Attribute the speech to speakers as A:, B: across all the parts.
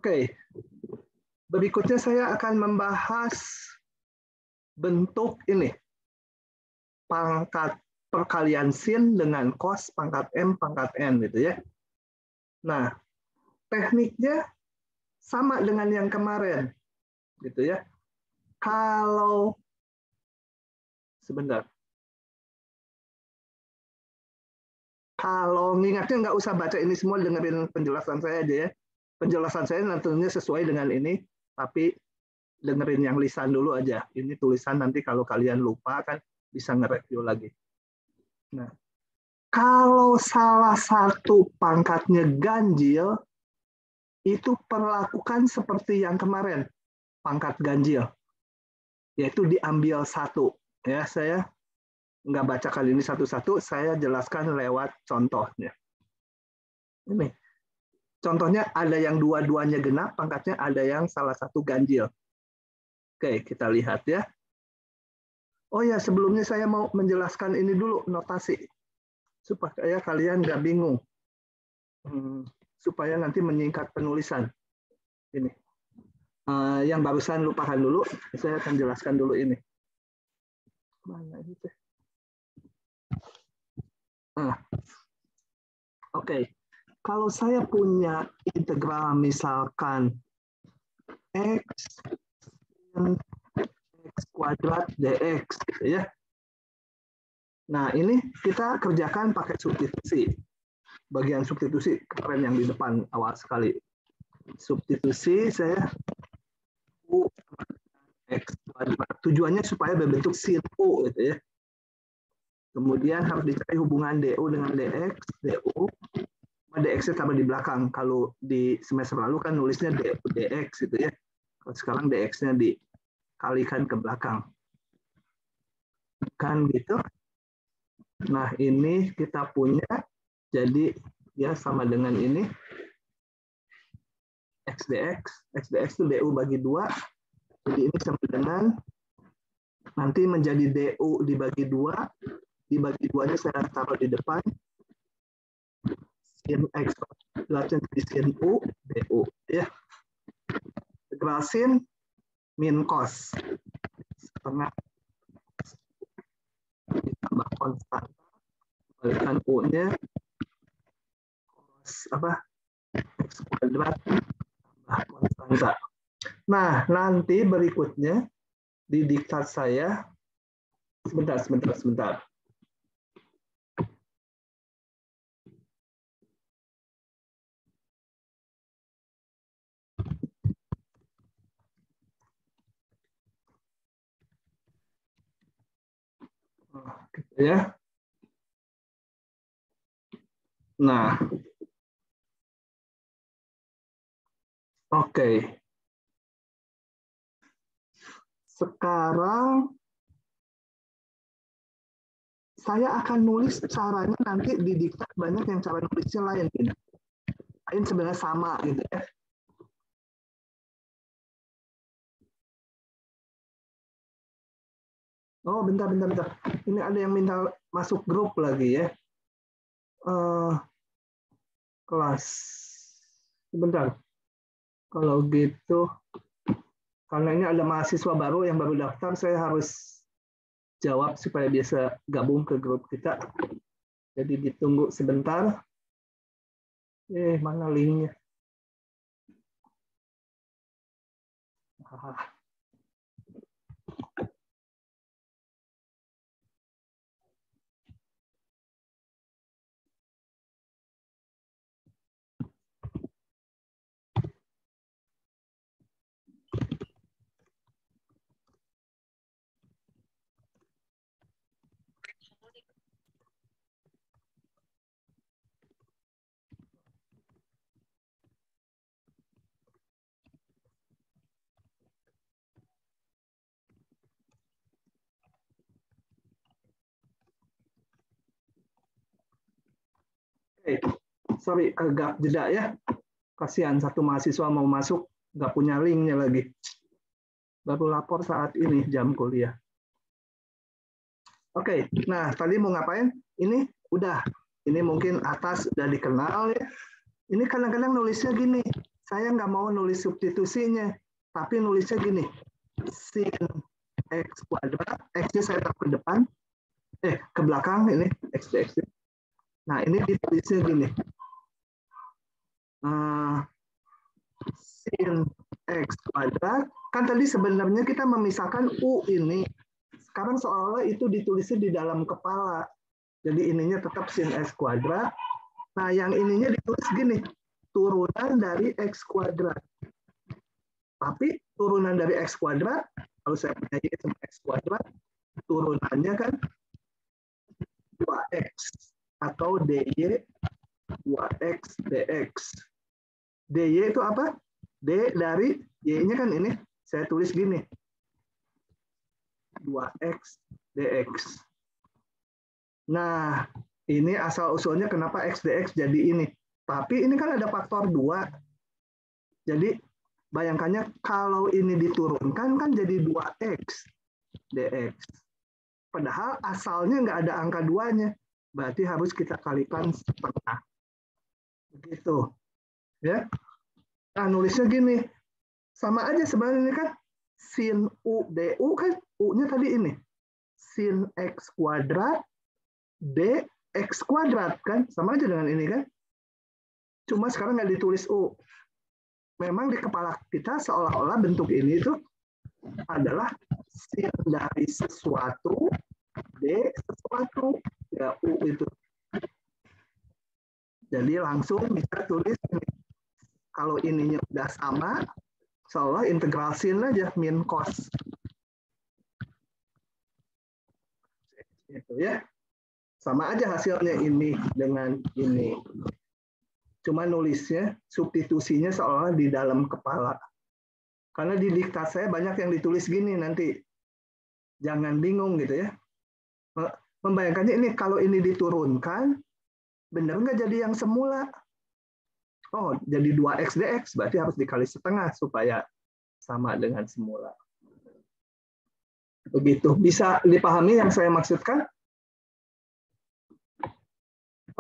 A: Oke, berikutnya saya akan membahas bentuk ini, pangkat perkalian sin dengan cos pangkat M pangkat N gitu ya. Nah, tekniknya sama dengan yang kemarin gitu ya. Kalau sebentar. Kalau ngingatnya nggak usah baca ini semua, dengerin penjelasan saya aja ya. Penjelasan saya nantinya sesuai dengan ini, tapi dengerin yang lisan dulu aja. Ini tulisan nanti kalau kalian lupa kan bisa nge-review lagi. Nah, kalau salah satu pangkatnya ganjil, itu perlakukan seperti yang kemarin, pangkat ganjil, yaitu diambil satu. Ya, saya nggak baca kali ini satu-satu, saya jelaskan lewat contohnya. Ini contohnya ada yang dua-duanya genap, pangkatnya ada yang salah satu ganjil. Oke, kita lihat ya. Oh ya, sebelumnya saya mau menjelaskan ini dulu, notasi. Supaya kalian nggak bingung. Supaya nanti menyingkat penulisan. Ini. Yang barusan lupakan dulu, saya akan jelaskan dulu ini. Mana itu? Oke. Kalau saya punya integral misalkan x kuadrat dx, gitu ya. Nah, ini kita kerjakan pakai substitusi. Bagian substitusi keren yang di depan awal sekali. Substitusi saya u x kuadrat. Tujuannya supaya berbentuk sin u, gitu ya. Kemudian harus dicari hubungan du dengan dx, du. DX-nya taruh di belakang. Kalau di semester lalu kan nulisnya dx gitu ya. Kalau sekarang dx-nya dikalikan ke belakang. Kan gitu. Nah, ini kita punya, jadi ya sama dengan ini. X dx itu du bagi 2. Jadi ini sama dengan, nanti menjadi du dibagi 2. Dibagi 2-nya saya taruh di depan. Sin x jadi sin u du ya. Integral sin min cos setengah ditambah konstan, kembalikan u-nya cos x kuadrat tambah konstanta. Nah, nanti berikutnya di diktat saya, sebentar. Gitu ya. Nah, oke. Sekarang saya akan nulis caranya, nanti di diktat banyak yang cara nulisnya lain. Lain sebenarnya sama gitu ya. Oh, bentar. Ini ada yang minta masuk grup lagi ya. Kelas. Sebentar. Kalau gitu, karena ini ada mahasiswa baru yang baru daftar, saya harus jawab supaya bisa gabung ke grup kita. Jadi ditunggu sebentar. Mana linknya? Sorry, agak jeda ya. Kasihan satu mahasiswa mau masuk, nggak punya linknya lagi. Baru lapor saat ini jam kuliah. Oke, nah tadi mau ngapain? Ini udah. Ini mungkin atas udah dikenal ya. Ini kadang-kadang nulisnya gini, saya nggak mau nulis substitusinya, tapi nulisnya gini, sin X kuadrat, X-nya saya taruh ke depan, ke belakang ini, X dx. Nah, ini ditulisnya gini, sin X kuadrat, kan tadi sebenarnya kita memisahkan U ini, sekarang seolah-olah itu ditulisnya di dalam kepala, jadi ininya tetap sin X kuadrat, nah yang ininya ditulis gini, turunan dari X kuadrat. Tapi turunan dari X kuadrat, kalau saya punya Y sama X kuadrat, turunannya kan 2X atau DY 2X dx. DY itu apa? D dari Y-nya kan ini, saya tulis gini, 2X dx. Nah, ini asal-usulnya kenapa X dx jadi ini. Tapi ini kan ada faktor 2. Jadi, bayangkannya kalau ini diturunkan kan jadi 2X dx. Padahal asalnya nggak ada angka 2-nya. Berarti harus kita kalikan setengah. Begitu. Ya. Nah, nulisnya gini. Sama aja sebenarnya kan sin U du kan U-nya tadi ini. Sin X kuadrat dx kuadrat kan. Sama aja dengan ini kan. Cuma sekarang nggak ditulis U. Memang di kepala kita seolah-olah bentuk ini itu adalah sin dari sesuatu D sesuatu, ya U itu. Jadi langsung bisa tulis ini. Kalau ininya udah sama, seolah integral sin aja min cos. Itu ya. Sama aja hasilnya ini dengan ini. Cuma nulisnya, substitusinya seolah di dalam kepala. Karena di diktat saya banyak yang ditulis gini nanti. Jangan bingung gitu ya. Membayangkannya ini kalau ini diturunkan, benar nggak jadi yang semula? Oh, jadi 2X dx, berarti harus dikali setengah supaya sama dengan semula. Begitu. Bisa dipahami yang saya maksudkan?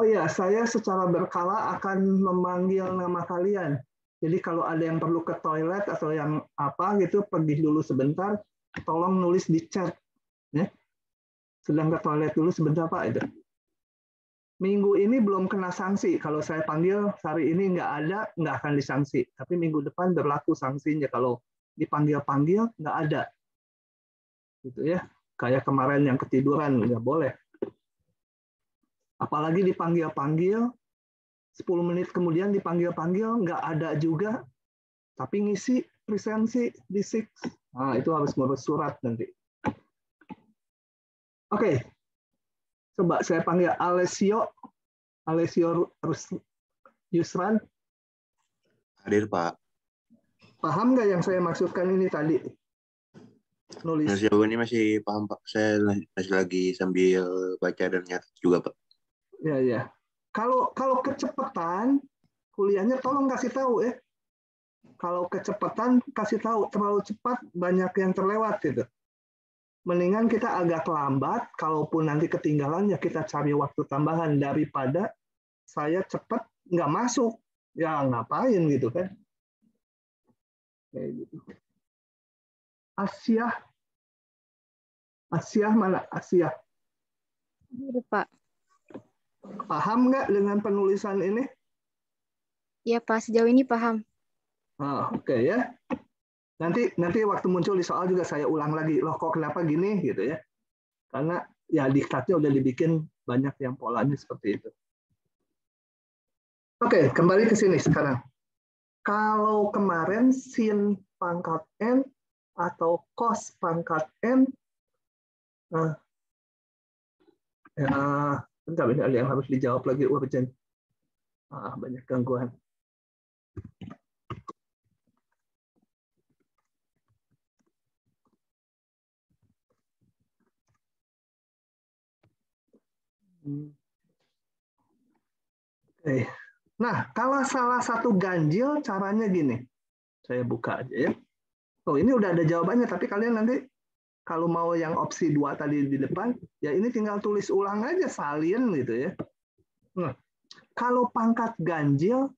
A: Oh ya, saya secara berkala akan memanggil nama kalian. Jadi kalau ada yang perlu ke toilet atau yang apa gitu, pergi dulu sebentar, tolong nulis di chat. Ya. Sedang ke toilet dulu sebentar Pak itu. Minggu ini belum kena sanksi. Kalau saya panggil hari ini nggak ada, nggak akan disanksi. Tapi minggu depan berlaku sanksinya. Kalau dipanggil-panggil nggak ada. Gitu ya. Kayak kemarin yang ketiduran nggak boleh. Apalagi dipanggil-panggil, 10 menit kemudian dipanggil-panggil nggak ada juga. Tapi ngisi presensi di SIX. Nah, itu harus ngurus surat nanti. Oke, coba saya panggil Alessio Yusran.
B: Hadir, Pak.
A: Paham nggak yang saya maksudkan ini tadi? Nulis.
B: Sejauh ini masih paham, Pak. Saya masih lagi sambil baca dan nyatet juga, Pak.
A: Ya, ya. Kalau kecepatan, kuliahnya tolong kasih tahu ya. Kalau kecepatan kasih tahu, terlalu cepat banyak yang terlewat gitu. Mendingan kita agak lambat, kalaupun nanti ketinggalan ya kita cari waktu tambahan daripada saya cepat nggak masuk, ya ngapain gitu kan? Kayak gitu. Asia mana Asia?
C: Iya, Pak.
A: Paham nggak dengan penulisan ini?
C: Iya Pak, sejauh ini paham.
A: Oke ya. Nanti waktu muncul di soal juga saya ulang lagi. Loh kok kenapa gini gitu ya? Karena ya diktatnya udah dibikin banyak yang polanya seperti itu. Oke, kembali ke sini sekarang. Kalau kemarin sin pangkat n atau cos pangkat n, bentar, ini ada yang harus dijawab lagi urgent. Banyak gangguan. Oke. Nah, kalau salah satu ganjil caranya gini. Saya buka aja ya. Oh, ini udah ada jawabannya, tapi kalian nanti kalau mau yang opsi 2 tadi di depan, ya ini tinggal tulis ulang aja salin gitu ya. Nah, kalau pangkat ganjil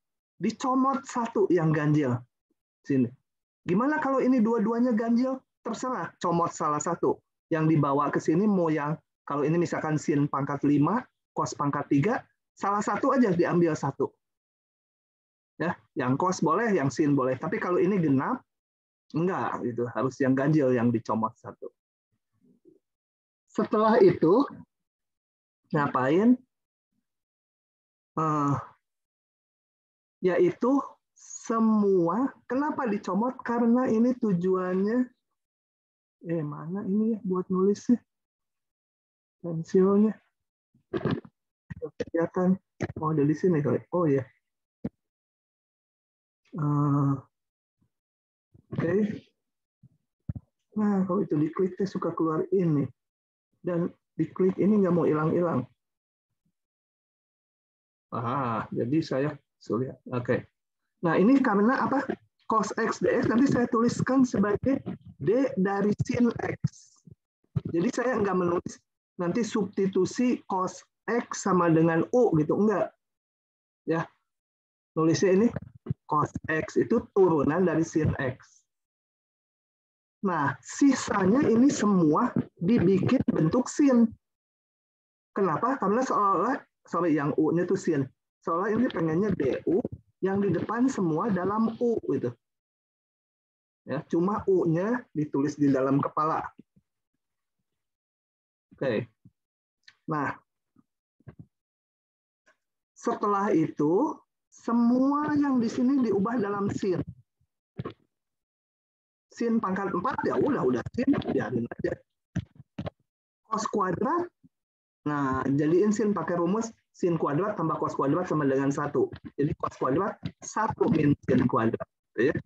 A: dicomot satu yang ganjil. Sini. Gimana kalau ini dua-duanya ganjil? Terserah, comot salah satu. Yang dibawa ke sini mau yang, kalau ini misalkan sin pangkat 5, cos pangkat 3, salah satu aja diambil satu. Ya, yang cos boleh, yang sin boleh. Tapi kalau ini genap, enggak, itu harus yang ganjil yang dicomot satu. Setelah itu, ngapain? Yaitu semua, kenapa dicomot? Karena ini tujuannya, mana ini ya buat nulisnya? Pensilnya. Kelihatan. Oh, ada di sini kali. Oh ya. Oke. Nah, kalau itu diklik, dia suka keluar ini. Dan diklik ini nggak mau hilang-hilang. Jadi saya sulit. Oke. Nah, ini karena apa? Cos X dx nanti saya tuliskan sebagai D dari sin X. Jadi saya nggak menulis nanti substitusi cos X sama dengan U gitu. Enggak. Ya. Nulisnya ini cos X itu turunan dari sin X. Nah, sisanya ini semua dibikin bentuk sin. Kenapa? Karena seolah yang U-nya itu sin. Seolah ini pengennya DU yang di depan semua dalam U gitu. Ya, cuma U-nya ditulis di dalam kepala. Oke. Nah, setelah itu semua yang di sini diubah dalam sin. Sin pangkat 4 ya udah sin, biarin aja. Cos kuadrat, nah jadiin sin pakai rumus sin kuadrat tambah cos kuadrat sama dengan 1. Jadi cos kuadrat 1 min sin kuadrat. Ya.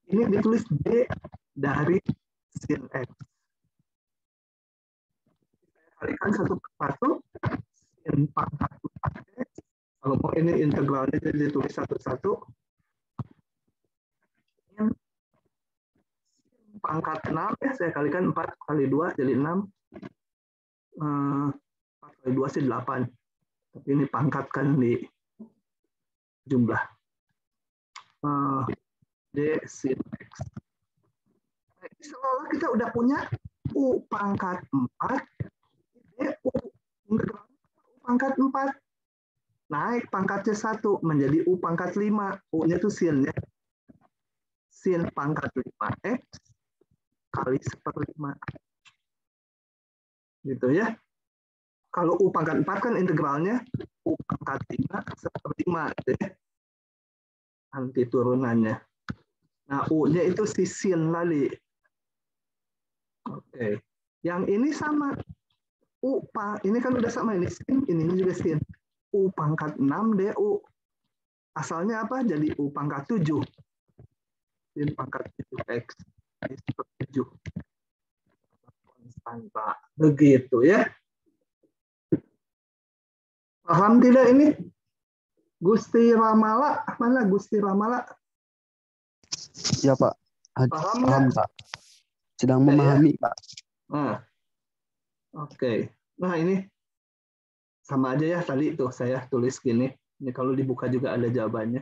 A: Ini ditulis D dari sin X. Kalikan satu persatu, sin pangkat 4X. Kalau mau ini integralnya jadi ditulis satu-satu. Pangkat 6 ya, saya kalikan 4 kali 2 jadi 6. 4 kali 2 sih 8. Tapi ini pangkatkan di jumlah. D sin X. Nah, seolah kita udah punya U pangkat 4, D U pangkat 4. Naik pangkatnya 1 menjadi U pangkat 5. U-nya itu sin ya. Sin pangkat 5X kali 1/5. Gitu ya. Kalau U pangkat 4 kan integralnya U pangkat 5 1/5 gitu ya. Anti turunannya. Nah, U-nya itu si sin tadi. Oke. Yang ini sama. Ini kan udah sama ini sin, ini juga sin. U pangkat 6 DU. Asalnya apa? Jadi U pangkat 7. Sin pangkat 7X. 7. Konstanta. Begitu ya. Paham tidak ini? Gusti Ramala, mana Gusti Ramala?
D: Ya Pak. Paham Pak. Sedang memahami Pak.
A: Nah. Oke. Nah ini sama aja ya tadi tuh saya tulis gini. Ini kalau dibuka juga ada jawabannya.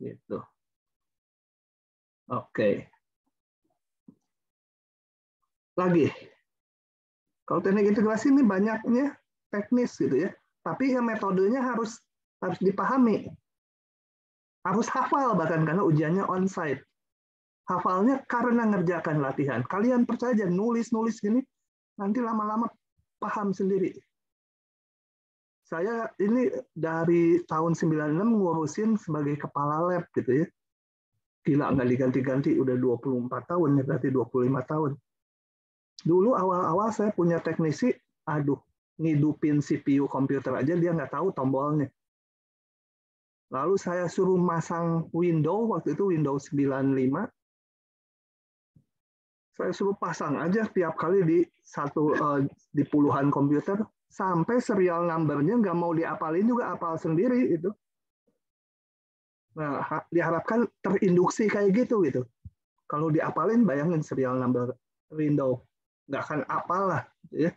A: Gitu. Oke. Lagi. Kalau teknik integrasi ini banyaknya teknis gitu ya. Tapi ya metodenya harus dipahami. Harus hafal bahkan karena ujiannya on-site. Hafalnya karena ngerjakan latihan. Kalian percaya aja nulis-nulis gini, nanti lama-lama paham sendiri. Saya ini dari tahun 96 ngurusin sebagai kepala lab gitu ya. Gila, nggak diganti-ganti, udah 24 tahun ya, berarti 25 tahun. Dulu awal-awal saya punya teknisi, ngidupin CPU komputer aja dia nggak tahu tombolnya. Lalu saya suruh masang Windows, waktu itu Windows 95. Saya suruh pasang aja tiap kali di puluhan komputer, sampai serial number-nya nggak mau diapalin juga apal sendiri itu. Nah, diharapkan terinduksi kayak gitu. Kalau diapalin, bayangin serial number Windows, nggak akan apal lah. Ya.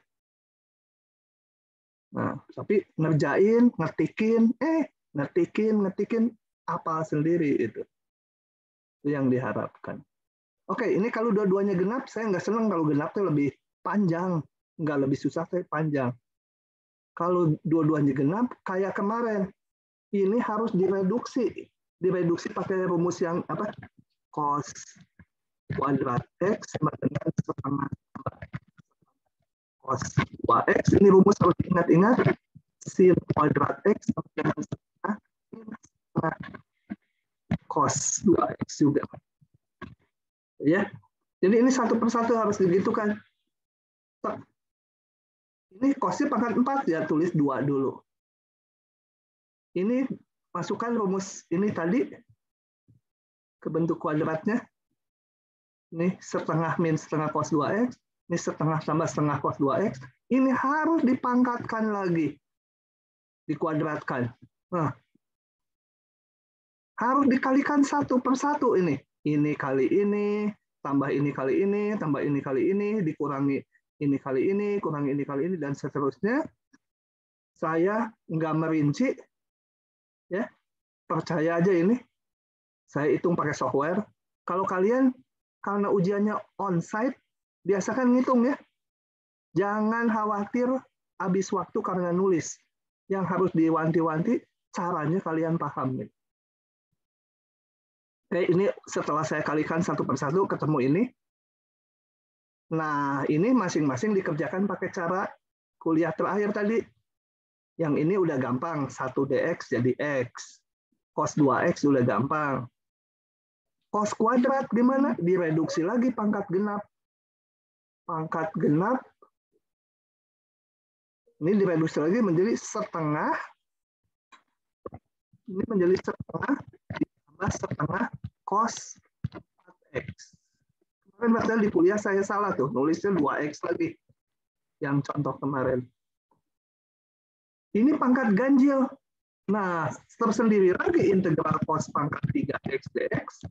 A: Nah, tapi ngerjain, ngetikin apa sendiri itu. Itu yang diharapkan. Oke, ini kalau dua-duanya genap, saya nggak senang kalau genapnya lebih panjang. Nggak lebih susah, tapi panjang. Kalau dua-duanya genap, kayak kemarin, ini harus direduksi. Direduksi pakai rumus yang apa? Cos kuadrat X sama dengan setengah cos 2X. Ini rumus harus diingat-ingat. Sin kuadrat X sama dengan setengah cos 2X juga. Ya, jadi ini satu persatu harus digitukan. Ini cosnya pangkat 4 ya, tulis 2 dulu. Ini masukkan rumus ini tadi ke bentuk kuadratnya. Ini setengah min setengah cos 2X. Ini setengah tambah setengah cos 2X. Ini harus dipangkatkan lagi. Dikuadratkan. Nah, harus dikalikan satu per satu ini. Ini kali ini, tambah ini kali ini, tambah ini kali ini, dikurangi ini kali ini, kurangi ini kali ini, dan seterusnya. Saya nggak merinci, ya, percaya aja ini. Saya hitung pakai software. Kalau kalian, karena ujiannya on-site, biasakan ngitung ya. Jangan khawatir habis waktu karena nulis. Yang harus diwanti-wanti, caranya kalian paham. Oke, ini setelah saya kalikan satu persatu, ketemu ini. Nah, ini masing-masing dikerjakan pakai cara kuliah terakhir tadi. Yang ini udah gampang, 1 dx jadi x. Cos 2x udah gampang. Cos kuadrat gimana? Direduksi lagi pangkat genap. Pangkat genap, ini direduksi lagi menjadi setengah. Ini menjadi setengah, ditambah setengah cos 4x. Kemarin padahal di kuliah saya salah tuh, nulisnya 2x lagi. Yang contoh kemarin. Ini pangkat ganjil. Nah, tersendiri lagi integral cos pangkat 3x dx.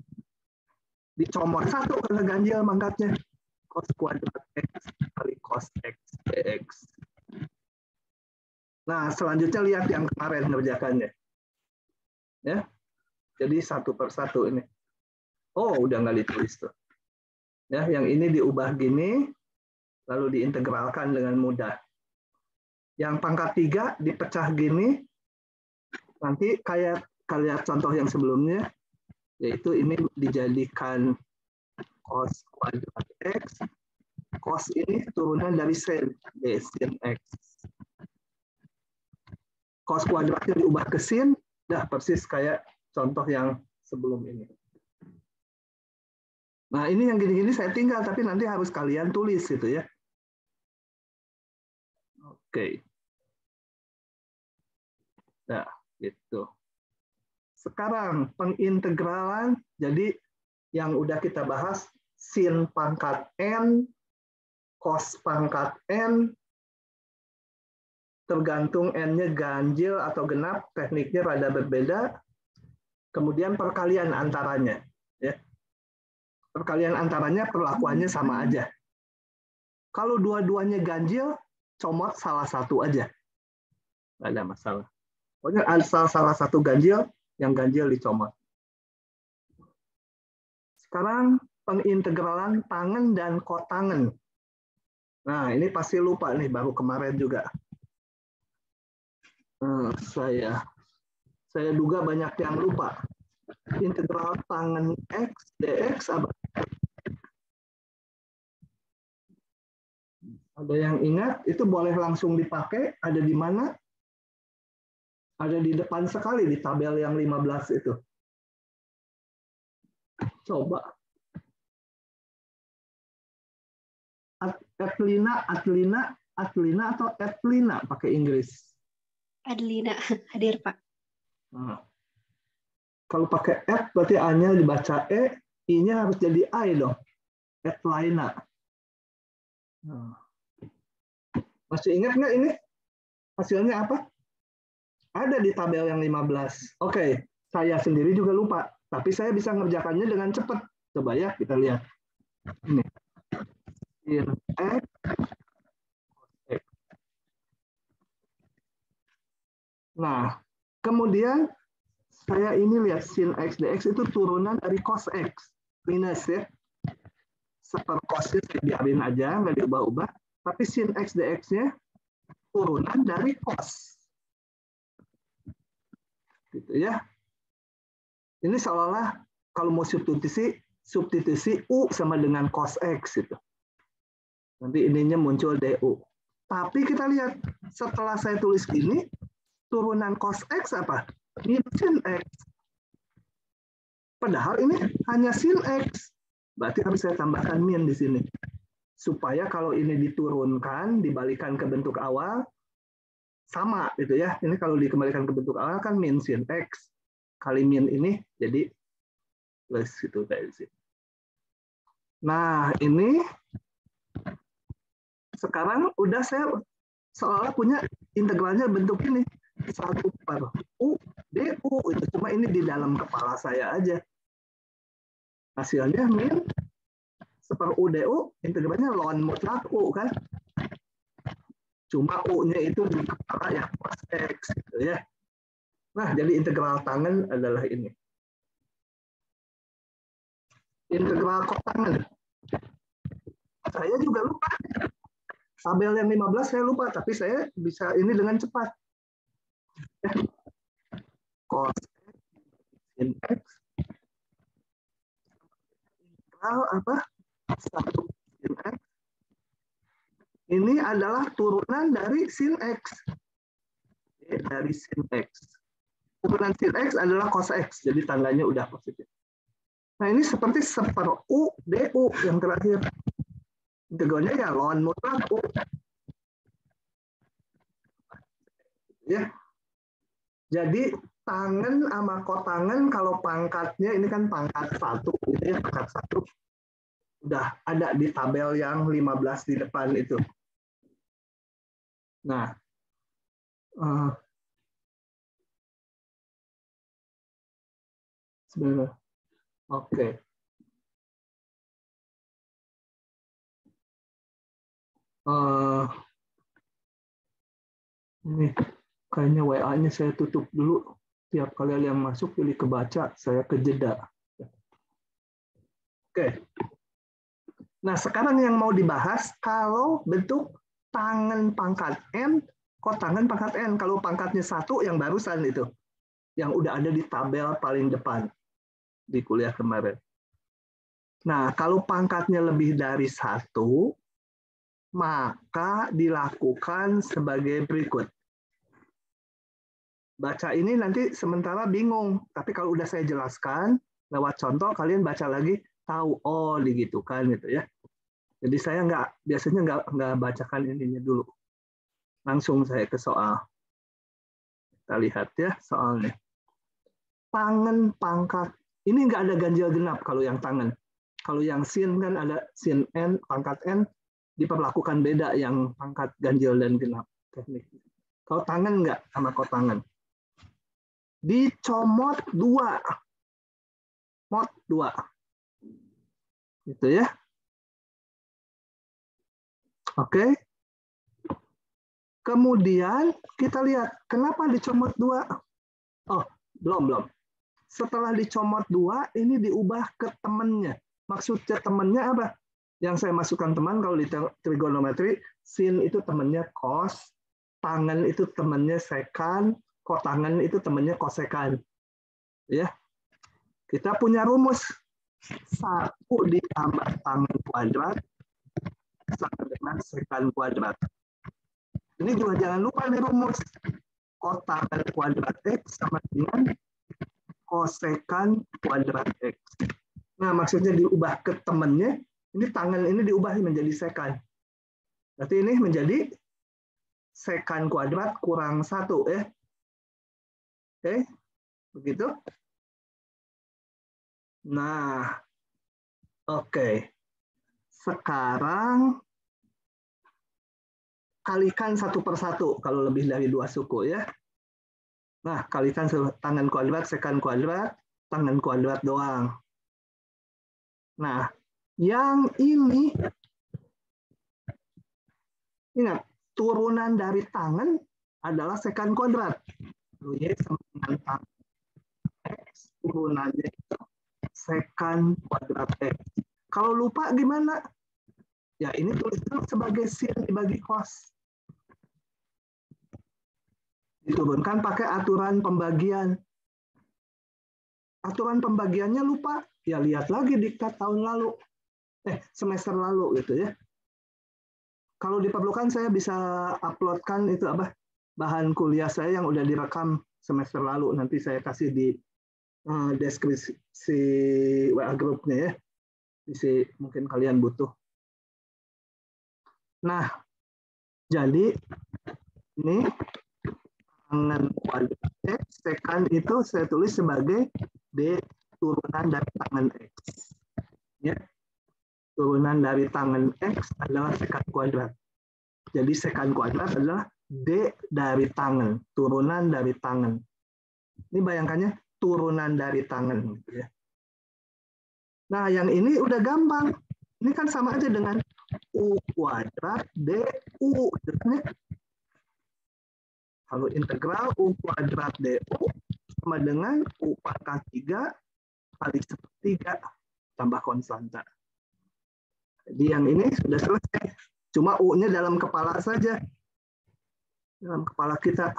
A: Dicomot satu karena ganjil pangkatnya. Cos kuadrat x kali cos x dx. Nah, selanjutnya lihat yang kemarin ngerjakannya. Ya, jadi satu per satu ini. Oh, udah nggak ditulis tuh. Ya, yang ini diubah gini, lalu diintegralkan dengan mudah. Yang pangkat 3 dipecah gini, nanti kayak kalian contoh yang sebelumnya, yaitu ini dijadikan cos kuadrat x. Cos ini turunan dari sin, sin x. Cos kuadratnya diubah ke sin, dah persis kayak contoh yang sebelum ini. Nah, ini yang gini-gini saya tinggal, tapi nanti harus kalian tulis gitu ya. Oke. Nah, gitu. Sekarang pengintegralan, jadi yang udah kita bahas, sin pangkat n, cos pangkat n, tergantung n-nya ganjil atau genap, tekniknya rada berbeda. Kemudian perkalian antaranya. Ya. Perkalian antaranya perlakuannya sama aja. Kalau dua-duanya ganjil, comot salah satu aja. Nggak ada masalah. Pokoknya asal salah satu ganjil, yang ganjil dicomot. Sekarang pengintegralan tangen dan kotangen. Nah, ini pasti lupa nih, baru kemarin juga. Saya duga banyak yang lupa. Integral tangen x dx apa? Ada yang ingat? Itu boleh langsung dipakai. Ada di mana? Ada di depan sekali di tabel yang 15 itu. Coba. Adlina atau Adlina pakai Inggris?
E: Adlina, hadir Pak.
A: Nah. Kalau pakai F berarti A-nya dibaca E, I-nya harus jadi I dong. Adlina. Nah. Masih ingat nggak ini? Hasilnya apa? Ada di tabel yang 15. Oke, saya sendiri juga lupa. Tapi saya bisa ngerjakannya dengan cepat. Coba ya, kita lihat. Ini. Sin X. Nah, kemudian saya ini lihat sin X dx itu turunan dari cos X. Minus ya. Seper cosnya saya biarin aja, nggak diubah-ubah. Tapi sin X dx-nya turunan dari cos. Gitu ya. Ini seolah-olah kalau mau substitusi U sama dengan cos X itu. Nanti ininya muncul DU. Tapi kita lihat setelah saya tulis gini, turunan cos X apa? Min sin X. Padahal ini hanya sin X. Berarti harus saya tambahkan min di sini. Supaya kalau ini diturunkan, dibalikan ke bentuk awal, sama gitu ya. Ini kalau dikembalikan ke bentuk awal kan min sin X. Kali min ini jadi plus gitu kayak di sini. Nah, ini sekarang udah saya seolah punya integralnya bentuk ini. 1/U DU. Itu cuma ini di dalam kepala saya aja. Hasilnya min 1/U DU, integralnya ln mutlak U kan. Cuma U-nya itu di kepala ya cos X gitu ya. Nah, jadi integral tangen adalah ini. Integral kotangen. Saya juga lupa. Tabel yang 15 saya lupa, tapi saya bisa ini dengan cepat. Ya. Cos X sin X. Integral apa? 1 sin X. Ini adalah turunan dari sin X. Dari sin X. Turunan sin X adalah cos X, jadi tandanya udah positif. Nah, ini seperti 1/U DU yang terakhir. Integralnya ya ln mutlak U. Ya. Jadi tangen sama kotangen kalau pangkatnya ini kan pangkat 1 gitu ya, pangkat 1. Udah ada di tabel yang 15 di depan itu. Nah, sebenarnya. Oke. Ini kayaknya WA-nya saya tutup dulu. Tiap kali ada yang masuk pilih kebaca, saya kejeda. Oke. Nah, sekarang yang mau dibahas kalau bentuk tangen pangkat N, kotangen pangkat N. Kalau pangkatnya 1 yang barusan itu. Yang udah ada di tabel paling depan di kuliah kemarin. Nah, kalau pangkatnya lebih dari 1, maka dilakukan sebagai berikut. Baca ini nanti sementara bingung, tapi kalau udah saya jelaskan lewat contoh, kalian baca lagi tahu, oh digitukan gitu ya. Jadi saya biasanya nggak bacakan ininya dulu, langsung saya ke soal. Kita lihat ya soalnya. Tangen pangkat ini nggak ada ganjil genap kalau yang tangen. Kalau yang sin kan ada sin N pangkat N diperlakukan beda yang pangkat ganjil dan genap teknik. Kalau tangen nggak sama kotangen. Dicomot 2. Mod 2. Gitu ya. Oke. Kemudian kita lihat kenapa dicomot 2. Oh, belum. Setelah dicomot 2, ini diubah ke temannya. Maksudnya temannya apa? Yang saya masukkan teman kalau di trigonometri, sin itu temannya cos, tangen itu temannya sekan, kotangen itu temannya kosekan. Ya. Kita punya rumus 1 ditambah tangen kuadrat sama dengan sekan kuadrat. Ini juga jangan lupa nih rumus. Kotangen kuadrat X sama dengan kosekan kuadrat X. Nah, maksudnya diubah ke temannya, ini tangen ini diubah menjadi sekan. Berarti ini menjadi sekan kuadrat kurang 1 ya. Oke, begitu. Nah, oke. Sekarang kalikan 1/1 kalau lebih dari 2 suku ya. Nah, kalikan tangen kuadrat, sekan kuadrat, tangen kuadrat doang. Nah, yang ini ingat turunan dari tangen adalah sekan kuadrat. Y sama dengan tangen X, turunannya itu sekan kuadrat X. Kalau lupa gimana? Ya ini tulis dulu sebagai sin dibagi cos. Diturunkan pakai aturan pembagian. Aturan pembagiannya lupa, ya lihat lagi diktat tahun lalu, semester lalu gitu ya. Kalau diperlukan saya bisa uploadkan itu bahan kuliah saya yang udah direkam semester lalu. Nanti saya kasih di deskripsi WA grupnya ya. Bisa mungkin kalian butuh. Nah, jadi ini tangen kuadrat X, sekan itu saya tulis sebagai D turunan dari tangen X. Ya. Turunan dari tangen X adalah sekan kuadrat. Jadi sekan kuadrat adalah D dari tangen, turunan dari tangen. Ini bayangkannya turunan dari tangen. Gitu ya. Nah, yang ini udah gampang. Ini kan sama aja dengan U kuadrat DU. Kalau integral U kuadrat DU sama dengan U pangkat 3 kali sepertiga tambah konstanta. Jadi yang ini sudah selesai. Cuma U-nya dalam kepala saja. Dalam kepala kita.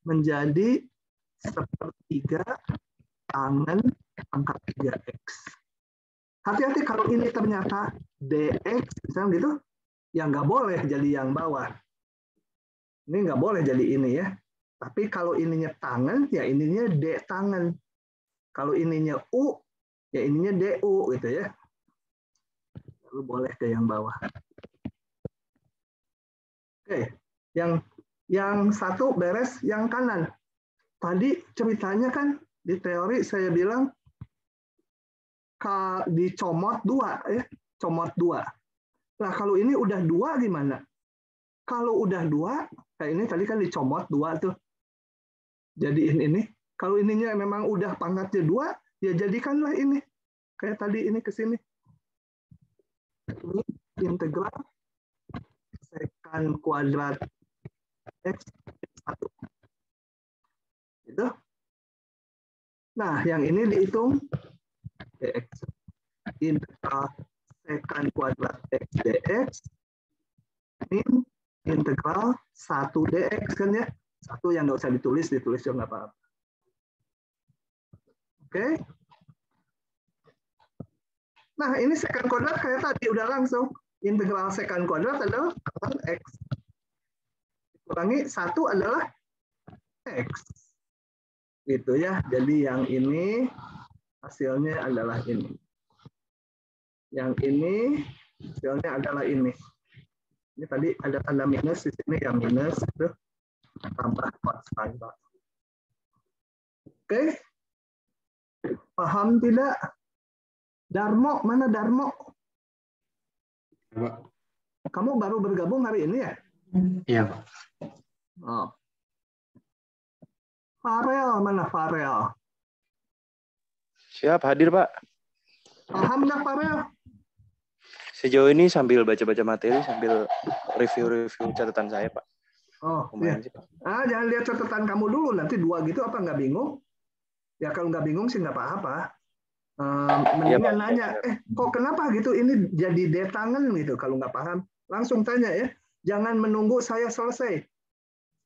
A: Menjadi sepertiga tangen pangkat 3X. Hati-hati kalau ini ternyata DX, misalnya gitu, ya nggak boleh jadi yang bawah. Ini nggak boleh jadi ini ya. Tapi kalau ininya tangen, ya ininya D tangen. Kalau ininya U, ya ininya DU gitu ya. Lalu boleh ke yang bawah. Oke, yang satu beres yang kanan. Tadi ceritanya kan di teori saya bilang dicomot 2 ya, comot 2. Nah, kalau ini udah 2 gimana? Kalau udah 2, kayak ini tadi kan dicomot 2 tuh. Jadiin ini. Kalau ininya memang udah pangkatnya 2, ya jadikanlah ini. Kayak tadi ini ke sini. Ini integral sekan kuadrat X 1. Gitu. Nah, yang ini dihitung dx. Integral sekan kuadrat X dx min integral 1 dx kan ya. 1 yang nggak usah ditulis juga nggak apa-apa. Oke. Nah, ini sekan kuadrat kayak tadi udah langsung. Integral sekan kuadrat adalah X. Kurangi 1 adalah X. Gitu ya. Jadi yang ini hasilnya adalah ini. Yang ini hasilnya adalah ini. Ini tadi ada tanda minus di sini, yang minus itu tambah konstanta. Oke. Paham tidak? Darmo, mana Darmo?
B: Pak.
A: Kamu baru bergabung hari ini ya?
B: Iya, Pak.
A: Oh. Farel, mana Farel?
F: Siap, hadir Pak.
A: Paham nggak Farel?
F: Sejauh ini sambil baca-baca materi, sambil review-review catatan saya Pak.
A: Oh,
F: lumayan
A: iya.
F: sih Pak.
A: Jangan lihat catatan kamu dulu, nanti 2 gitu apa nggak bingung? Ya kalau nggak bingung sih nggak apa-apa. Mendingan nanya, kok kenapa gitu ini jadi D tangen gitu, kalau nggak paham langsung tanya ya, jangan menunggu saya selesai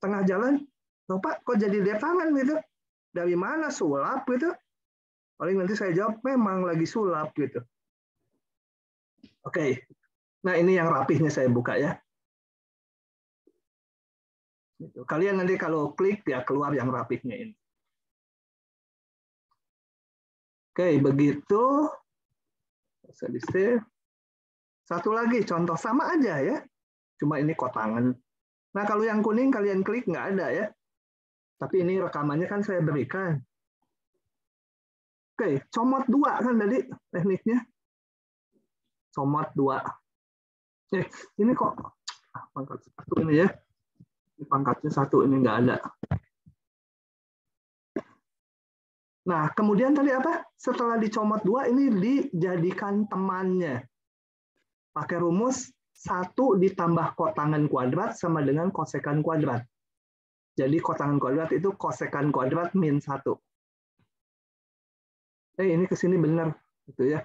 A: tengah jalan, loh Pak kok jadi D tangen gitu, dari mana sulap gitu, paling nanti saya jawab memang lagi sulap gitu. Oke. Nah ini yang rapihnya saya buka ya, kalian nanti kalau klik ya keluar yang rapihnya ini. Oke, begitu. Bisa di-save. Satu lagi, contoh sama aja ya. Cuma ini kotangan. Nah, kalau yang kuning kalian klik nggak ada ya. Tapi ini rekamannya kan saya berikan. Oke, comot 2 kan tadi tekniknya. Comot 2. Ini kok pangkat 1 ini ya. Ini pangkatnya 1 ini nggak ada. Nah, kemudian tadi apa? Setelah dicomot 2, ini dijadikan temannya. Pakai rumus 1 ditambah kotangan kuadrat sama dengan kosekan kuadrat. Jadi kotangan kuadrat itu kosekan kuadrat min 1. Ini kesini benar, gitu ya.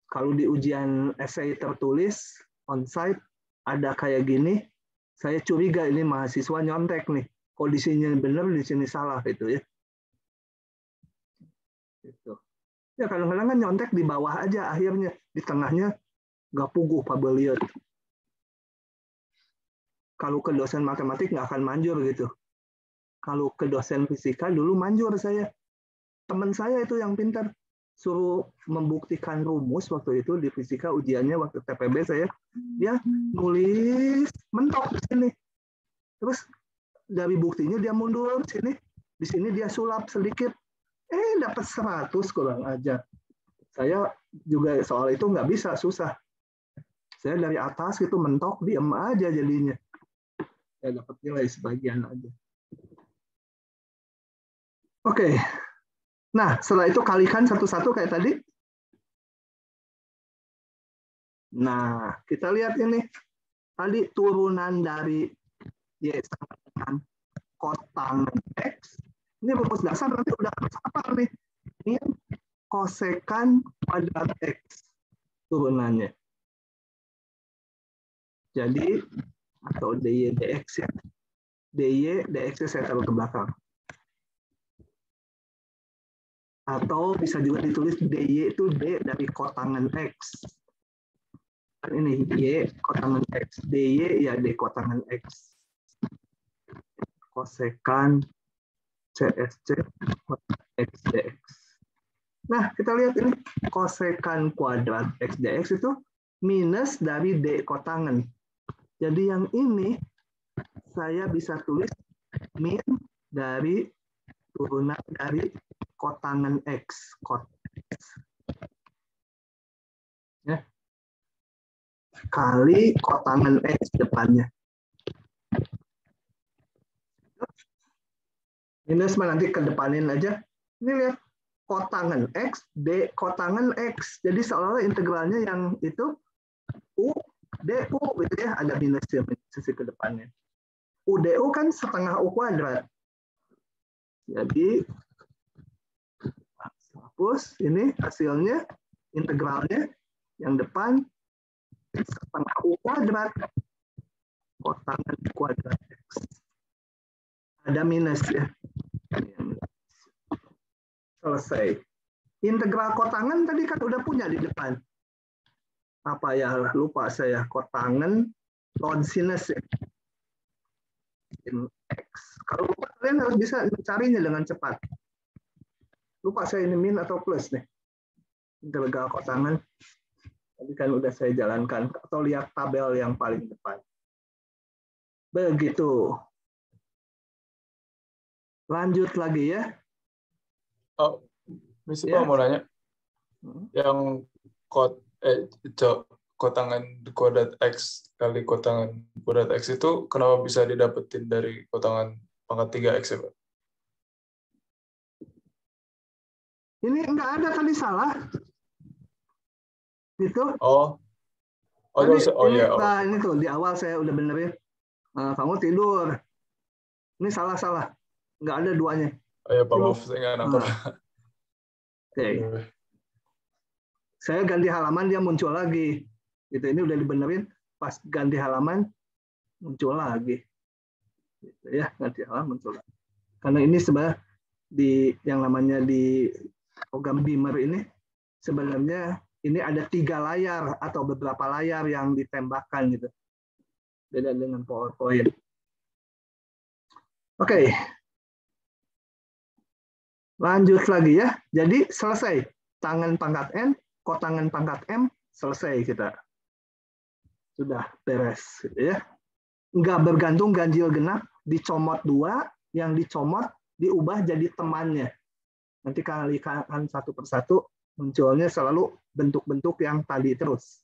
A: Kalau di ujian esai tertulis onsite ada kayak gini, saya curiga ini mahasiswa nyontek nih. Kalau di sini benar, di sini salah, gitu ya. Gitu. Ya kadang-kadang kan nyontek di bawah aja, akhirnya di tengahnya nggak puguh Pak Beliot. Kalau ke dosen matematik nggak akan manjur gitu. Kalau ke dosen fisika dulu manjur saya. Teman saya itu yang pintar. Suruh membuktikan rumus waktu itu di fisika ujiannya waktu TPB saya. Dia nulis mentok di sini. Terus dari buktinya dia mundur sini. Di sini dia sulap sedikit. Dapat 100 kurang ajar. Saya juga soal itu nggak bisa, susah. Saya dari atas itu mentok, diem aja jadinya. Saya dapat nilai sebagian aja. Oke. Nah, setelah itu kalikan satu-satu kayak tadi. Nah, kita lihat ini. Tadi turunan dari Y sama dengan kotangan X. Ini rumus dasar nanti udah apa nih? Ini kosekan kuadrat X turunannya. Jadi, atau dy dx ya. dy dx saya taruh ke belakang. Atau bisa juga ditulis dy itu d dari kotangan x. Dan ini y kotangan x, dy ya d kotangan x. Kosekan csc x dx. Nah, kita lihat ini kosekan kuadrat x dx itu minus dari d kotangan. Jadi yang ini saya bisa tulis min dari turunan dari kotangan X. Ya. Kali kotangan X depannya. Minus nanti ke depanin aja. Ini lihat kotangan X, D kotangan X. Jadi seolah-olah integralnya yang itu U, DU gitu ya, ada minusnya sisi ke depannya. UDU kan setengah U kuadrat. Jadi hapus ini hasilnya integralnya yang depan setengah U kuadrat kotangan kuadrat X. Ada minus ya. Selesai. Integral kotangan tadi kan udah punya di depan. Apa ya, lupa saya, kotangan lonsinus ya. X. Kalau lupa kalian harus bisa mencarinya dengan cepat. Lupa saya ini min atau plus nih. Integral kotangan. Tadi kan udah saya jalankan. Atau lihat tabel yang paling depan. Begitu. Lanjut lagi ya.
G: Oh, Misalnya mau nanya. Yang kotangan kuadrat X kali kotangan kuadrat X itu kenapa bisa didapetin dari kotangan pangkat 3X ya, Pak?
A: Ini enggak ada tadi salah. Gitu. Ini tuh di awal saya udah benerin. Kamu tidur. Ini salah. Enggak ada duanya.
G: Oh ya, Pak, maaf saya nggak nangkep.
A: Oke. Saya ganti halaman dia muncul lagi. Gitu, ini udah dibenerin, pas ganti halaman muncul lagi. Gitu ya, ganti halaman muncul lagi. Karena ini sebenarnya di yang namanya di program Beamer ini sebenarnya ini ada 3 layar atau beberapa layar yang ditembakkan gitu. Beda dengan PowerPoint. Oke. Lanjut lagi ya. Jadi selesai. Tangan pangkat N, kotangan pangkat M, selesai kita. Sudah beres. Gitu ya. Nggak bergantung ganjil genap, dicomot 2, yang dicomot diubah jadi temannya. Nanti kalikan satu persatu, munculnya selalu bentuk-bentuk yang tadi terus.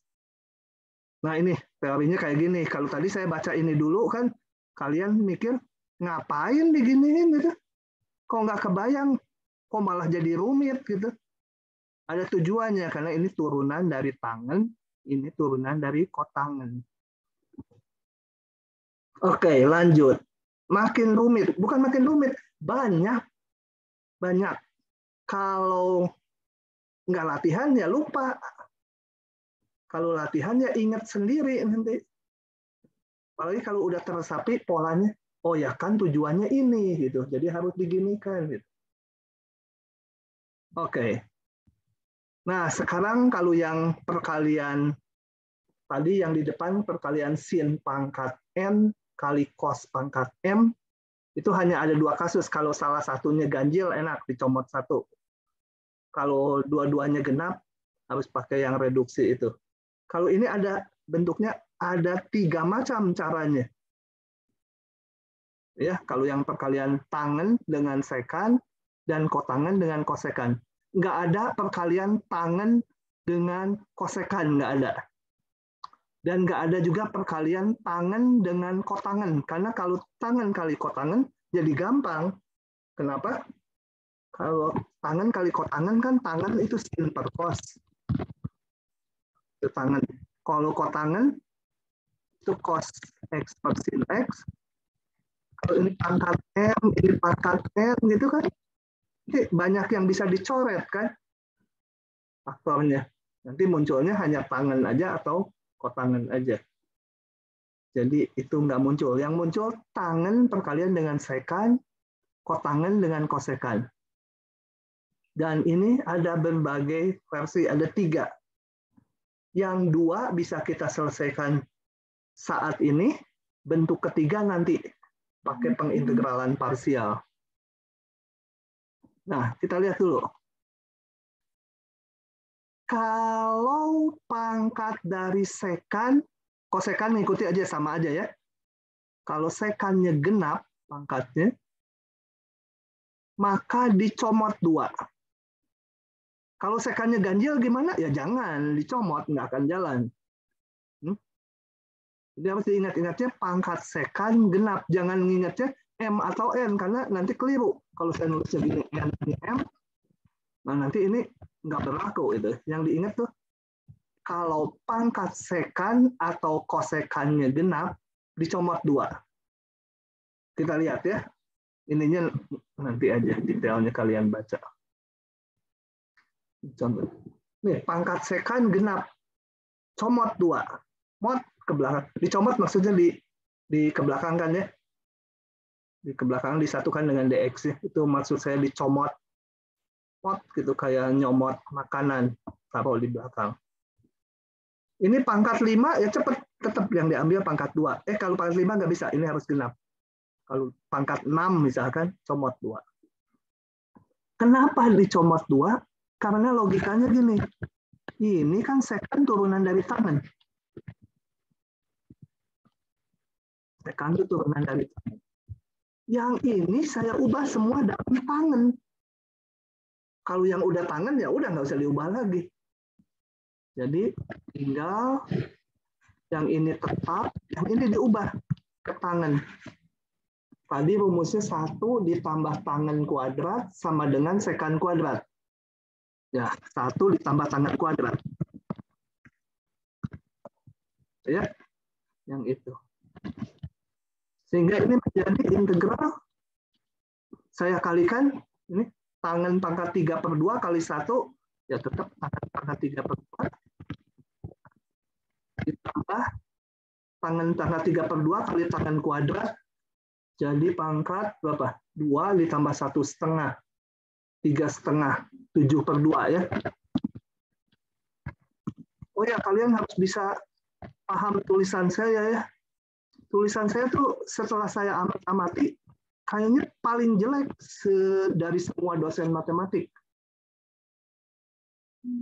A: Nah ini teorinya kayak gini. Kalau tadi saya baca ini dulu kan, kalian mikir, ngapain diginiin gitu? Kok nggak kebayang? Kok malah jadi rumit gitu? Ada tujuannya karena ini turunan dari tangan, ini turunan dari kotangan. Oke, lanjut. makin rumit. Bukan makin rumit, banyak. Kalau nggak latihan ya lupa. Kalau latihan ya ingat sendiri nanti. Apalagi kalau udah teresapi polanya, oh ya kan tujuannya ini gitu. Jadi harus diginikan gitu. Oke. Nah, sekarang kalau yang perkalian tadi yang di depan perkalian sin pangkat n kali cos pangkat m, itu hanya ada 2 kasus. Kalau salah satunya ganjil enak dicomot 1. Kalau dua-duanya genap harus pakai yang reduksi itu. Kalau ini ada bentuknya ada 3 macam caranya. Ya, kalau yang perkalian tangen dengan sekan dan kotangen dengan kosekan. Nggak ada perkalian tangen dengan kosekan, nggak ada. Dan nggak ada juga perkalian tangen dengan kotangen. Karena kalau tangen kali kotangen jadi gampang. Kenapa? Kalau tangen kali kotangen kan tangen itu sin per cos. Itu tangen. Kalau kotangen itu cos x per sin x. Kalau ini pangkat m, ini pangkat n, gitu kan? Jadi banyak yang bisa dicoret kan faktornya. Nanti munculnya hanya tangen aja atau kotangen aja. Jadi itu nggak muncul. Yang muncul tangen perkalian dengan sekan, kotangen dengan kosekan. Dan ini ada berbagai versi, ada 3. Yang 2 bisa kita selesaikan saat ini, bentuk ketiga nanti pakai pengintegralan parsial. Nah, kita lihat dulu. Kalau pangkat dari sekan, kosekan mengikuti aja sama aja ya. Kalau sekannya genap pangkatnya, maka dicomot 2. Kalau sekannya ganjil gimana? Ya jangan dicomot, nggak akan jalan. Jadi harus diingat-ingatnya pangkat sekan genap. Jangan mengingatnya M atau N, karena nanti keliru. Kalau saya nulisnya gini, N ini M, nah nanti ini nggak berlaku. Itu. Yang diingat tuh, kalau pangkat sekan atau kosekannya genap, dicomot 2. Kita lihat ya. Ininya nanti aja, detailnya kalian baca. Contoh. Nih, pangkat sekan genap, comot 2. Mod ke belakang. Dicomot maksudnya di ke belakang kan ya. Di ke belakang disatukan dengan dx. Itu maksud saya dicomot. Mod gitu kayak nyomot makanan taruh di belakang. Ini pangkat 5 ya cepet tetap yang diambil pangkat 2. Kalau pangkat 5 nggak bisa, ini harus genap. Kalau pangkat 6 misalkan comot 2. Kenapa dicomot 2? Karena logikanya gini. Ini kan sekan turunan dari tangan. Sekan itu turunan dari tangan. Yang ini saya ubah semua dalam tangan. Kalau yang udah tangan ya udah nggak usah diubah lagi. Jadi tinggal yang ini tetap, yang ini diubah ke tangan. Tadi rumusnya 1 ditambah tangan kuadrat sama dengan sekan kuadrat. Ya, 1 ditambah tangan kuadrat. Ya, yang itu. Sehingga ini menjadi integral. Saya kalikan, ini tangan pangkat 3/2 kali 1, ya tetap tangan pangkat 3/2. Ditambah tangan pangkat 3/2 kali tangan kuadrat, jadi pangkat berapa? 2 ditambah 1/2. 3/2. 7/2 ya. Oh ya, kalian harus bisa paham tulisan saya ya. Tulisan saya tuh setelah saya amati, kayaknya paling jelek dari semua dosen matematik.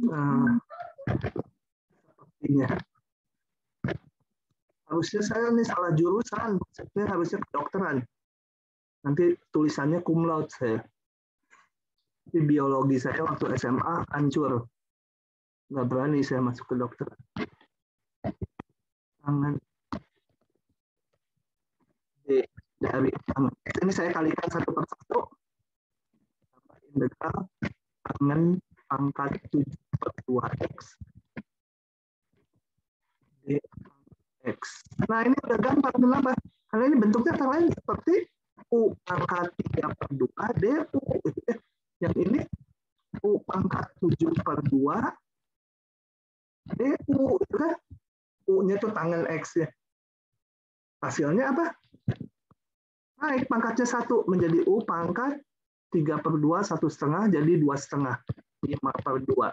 A: Nah, sepertinya. Harusnya saya nih salah jurusan, saya harusnya kedokteran. Nanti tulisannya cum laude saya. Di biologi saya waktu SMA hancur. Nggak berani saya masuk ke dokter. Tangan. Dari ini saya kalikan 1/1. Integral tangan pangkat 7/2x. Dx. Nah ini udah gampang. Kenapa? Karena ini bentuknya lain seperti U pangkat 3/2 DU. Yang ini U pangkat 7/2 DU. Itu kan U-nya itu tangen X ya. Hasilnya apa? Naik pangkatnya 1 menjadi U pangkat 3/2 1/2 jadi 2/2 5/2.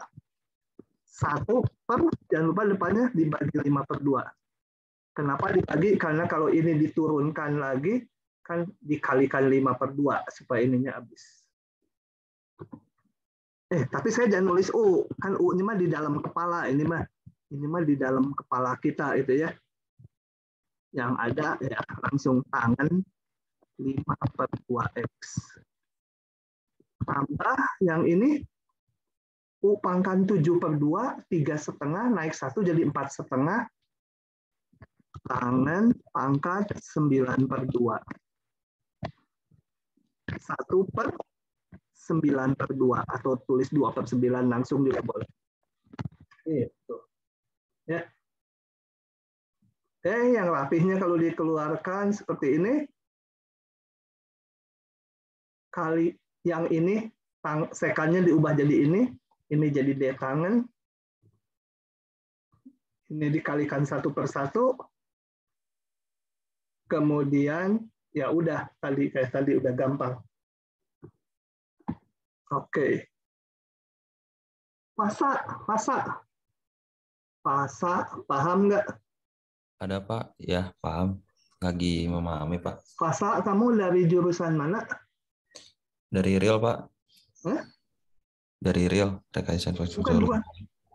A: 1 per, jangan lupa depannya dibagi 5/2. Kenapa dibagi? Karena kalau ini diturunkan lagi kan dikalikan 5/2 supaya ininya habis. Tapi saya jangan nulis U, kan U-nya mah di dalam kepala, ini mah di dalam kepala kita itu ya. Yang ada ya langsung tangan 5/2X. Tambah yang ini U pangkat 7/2 3/2 naik 1 jadi 4/2 tangan pangkat 9/2. 1 per 9/2 atau tulis 2/9 langsung juga boleh. Itu. Ya. Yang rapihnya kalau dikeluarkan seperti ini. Kali yang ini sekannya diubah jadi ini jadi D tangan. Ini dikalikan 1/1. Kemudian ya udah kayak tadi udah gampang. Oke. Fasa, paham nggak?
H: Ada Pak, ya paham. Lagi memahami Pak.
A: Fasa kamu dari jurusan mana?
H: Dari real Pak.
A: Hah?
H: Dari real, rekayasa infrastruktur.
A: Bukan.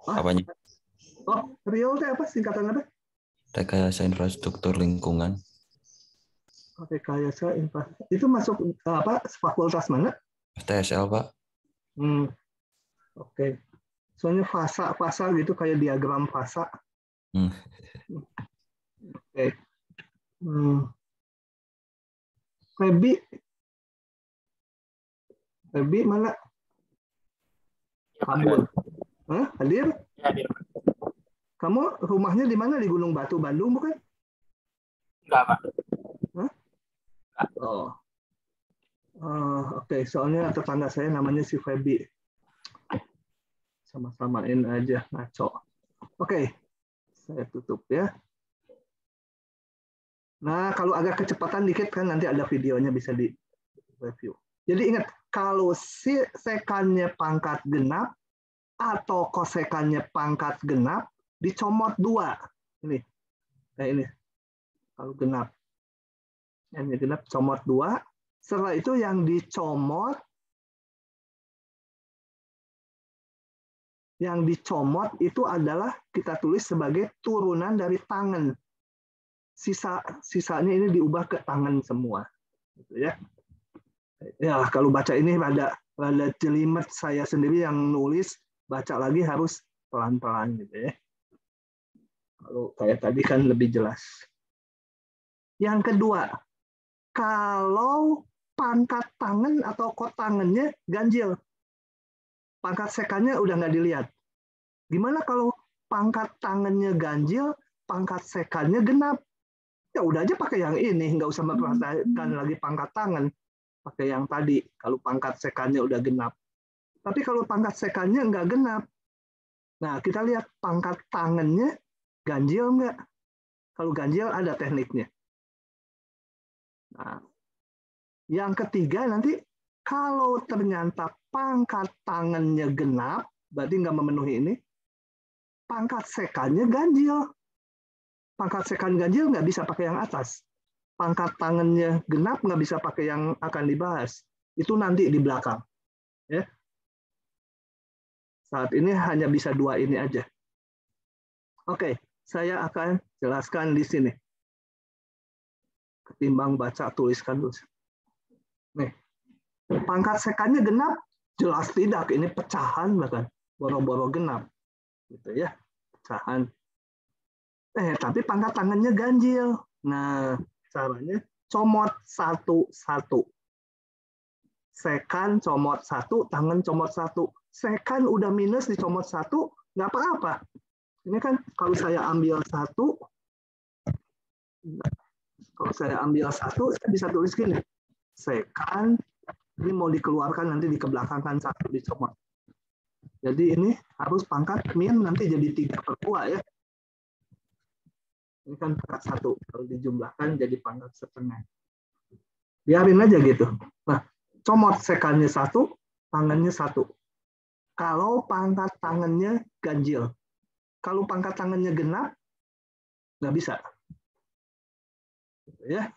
H: Apanya?
A: Oh, real itu apa? Singkatan apa?
H: Rekayasa infrastruktur lingkungan.
A: Rekayasa infrastruktur. Itu masuk apa? Fakultas mana?
H: TSL Pak.
A: Oke. Soalnya fasa gitu kayak diagram fasa. Oke. Febi mana? Kabur. Hadir?
I: Hadir.
A: Kamu rumahnya di mana? Di Gunung Batu, Bandung bukan?
I: Enggak, Pak.
A: Oke. Soalnya tetangga saya namanya si Febi. Sama-samain aja, ngaco. Oke. Saya tutup ya. Nah, kalau agak kecepatan dikit kan nanti ada videonya bisa di review. Jadi ingat, kalau sekannya pangkat genap atau kosekannya pangkat genap, dicomot 2. Ini. Ini. Kalau genap. Ini genap, comot 2. Setelah itu yang dicomot itu adalah kita tulis sebagai turunan dari tangan. Sisanya ini diubah ke tangan semua. Gitu ya. Ya, kalau baca ini rada jelimet saya sendiri yang nulis, baca lagi harus pelan-pelan gitu ya. Kalau kayak tadi kan lebih jelas. Yang kedua, kalau pangkat tangan atau kotangannya ganjil, pangkat sekannya udah nggak dilihat. Gimana kalau pangkat tangannya ganjil, pangkat sekannya genap? Ya udah aja pakai yang ini, nggak usah memperhatikan lagi pangkat tangan. Pakai yang tadi, kalau pangkat sekannya udah genap. Tapi kalau pangkat sekannya nggak genap, nah kita lihat pangkat tangannya ganjil nggak? Kalau ganjil ada tekniknya. Nah, yang ketiga nanti, kalau ternyata pangkat tangannya genap, berarti nggak memenuhi ini, pangkat sekannya ganjil. Pangkat sekan ganjil nggak bisa pakai yang atas. Pangkat tangannya genap nggak bisa pakai yang akan dibahas. Itu nanti di belakang. Ya. Saat ini hanya bisa 2 ini aja. Oke, saya akan jelaskan di sini. Ketimbang baca, tuliskan dulu. Nih, pangkat sekannya genap, jelas tidak. Ini pecahan bahkan, boro-boro genap. Gitu ya, pecahan. Tapi pangkat tangannya ganjil. Nah, caranya comot 1-1. Sekan comot 1, tangan comot 1. Sekan udah minus dicomot 1, nggak apa-apa. Ini kan kalau saya ambil 1, saya bisa tulis gini. sekan. Ini mau dikeluarkan nanti dikebelakangkan 1 dicomot. Jadi ini harus pangkat min nanti jadi 3/2 ya. Ini kan pangkat 1. Kalau dijumlahkan jadi pangkat setengah. Biarin aja gitu. Nah, comot sekannya 1, tangannya 1. Kalau pangkat tangannya ganjil. Kalau pangkat tangannya genap, nggak bisa. Ya.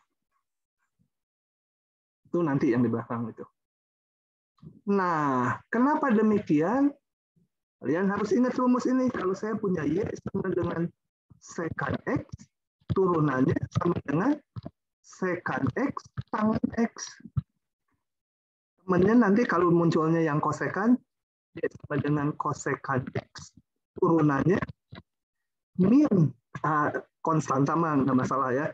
A: Itu nanti yang di belakang itu. Nah, kenapa demikian? Kalian harus ingat rumus ini. Kalau saya punya Y sama dengan sekan X, turunannya sama dengan sekan X, tangan X. Temannya nanti kalau munculnya yang kosekan, Y sama dengan kosekan X, turunannya min. Konstanta mah nggak masalah ya.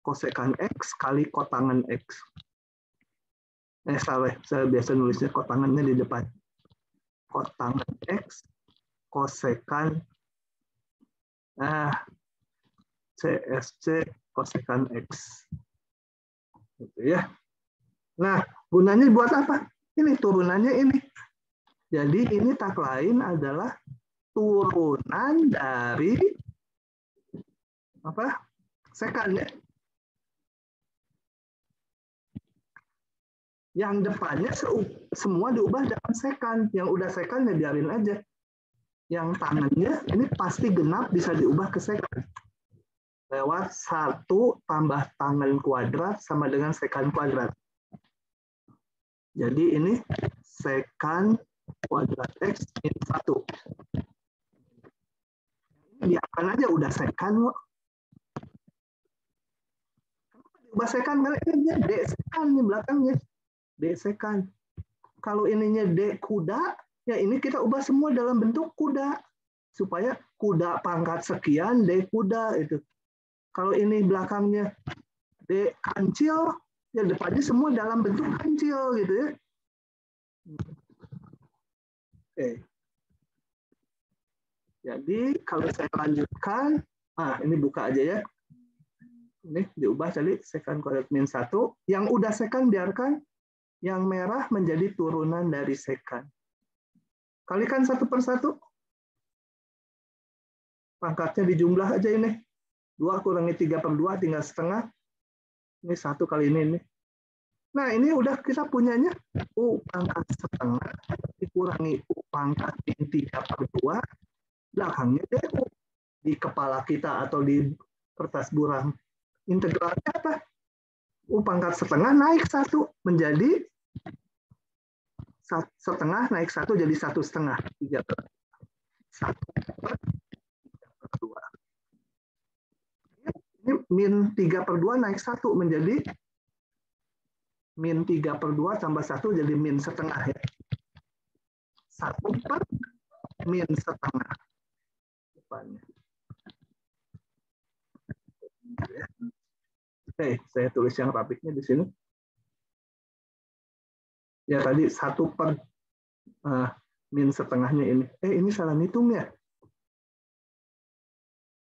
A: Kosekan X kali kotangan X. Salah, saya biasa nulisnya kotangannya di depan. Kotangan X, kosekan, CSC, kosekan X. Gitu ya. Nah, gunanya buat apa? Ini turunannya ini. Jadi ini tak lain adalah turunan dari apa? Sekan ya. Yang depannya semua diubah dengan sekan. Yang udah sekan ya biarin aja. Yang tangannya ini pasti genap bisa diubah ke sekan. Lewat 1 tambah tangan kuadrat sama dengan sekan kuadrat. Jadi ini sekan kuadrat X min 1. Diapakan aja udah sekan kok. Kenapa diubah sekan? Karena ini D sekan nih belakangnya. D sekan. Kalau ininya D kuda, ya ini kita ubah semua dalam bentuk kuda. Supaya kuda pangkat sekian, D kuda. Itu. Kalau ini belakangnya D kancil, ya depannya semua dalam bentuk kancil. Gitu ya. Oke. Jadi kalau saya lanjutkan, ini buka aja ya. Ini diubah tadi sekan kuadrat min 1. Yang udah sekan biarkan. Yang merah menjadi turunan dari sekan. Kalikan 1/1. Pangkatnya dijumlah aja ini. 2 kurangi 3/2 tinggal setengah. Ini 1 kali ini. Nah, ini udah kita punyanya. U pangkat setengah dikurangi U pangkat min 3/2. Belakangnya DU. Di kepala kita atau di kertas buram. Integralnya apa? U pangkat setengah naik 1 menjadi setengah naik 1 jadi 1/2. 1/3/2. Ini min 3/2 naik 1 menjadi min 3/2 tambah 1 jadi min setengah ya. 1/4 min setengah. Depannya. Oke, saya tulis yang rapiknya di sini. Ya tadi 1/4 min setengahnya ini. Ini salah ngitung ya.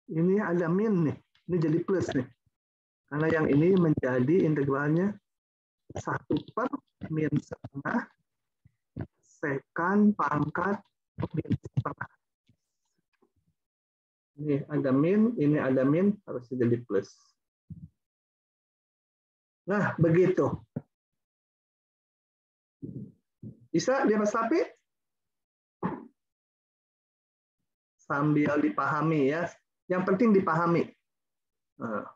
A: Ini ada min nih. Ini jadi plus nih. Karena yang ini menjadi integralnya 1/4 min setengah sekan pangkat min setengah. Ini ada min, ini ada min, harus jadi plus. Nah, begitu. Bisa diresapi? Sambil dipahami ya. Yang penting dipahami. Nah,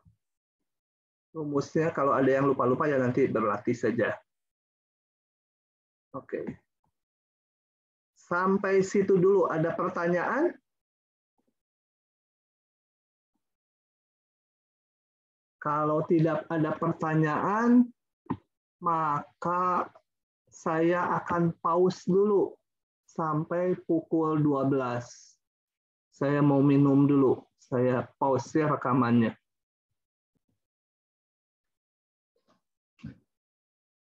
A: rumusnya kalau ada yang lupa-lupa ya nanti berlatih saja. Oke. Sampai situ dulu. Ada pertanyaan? Kalau tidak ada pertanyaan, maka saya akan pause dulu sampai pukul 12. Saya mau minum dulu. Saya pause ya rekamannya.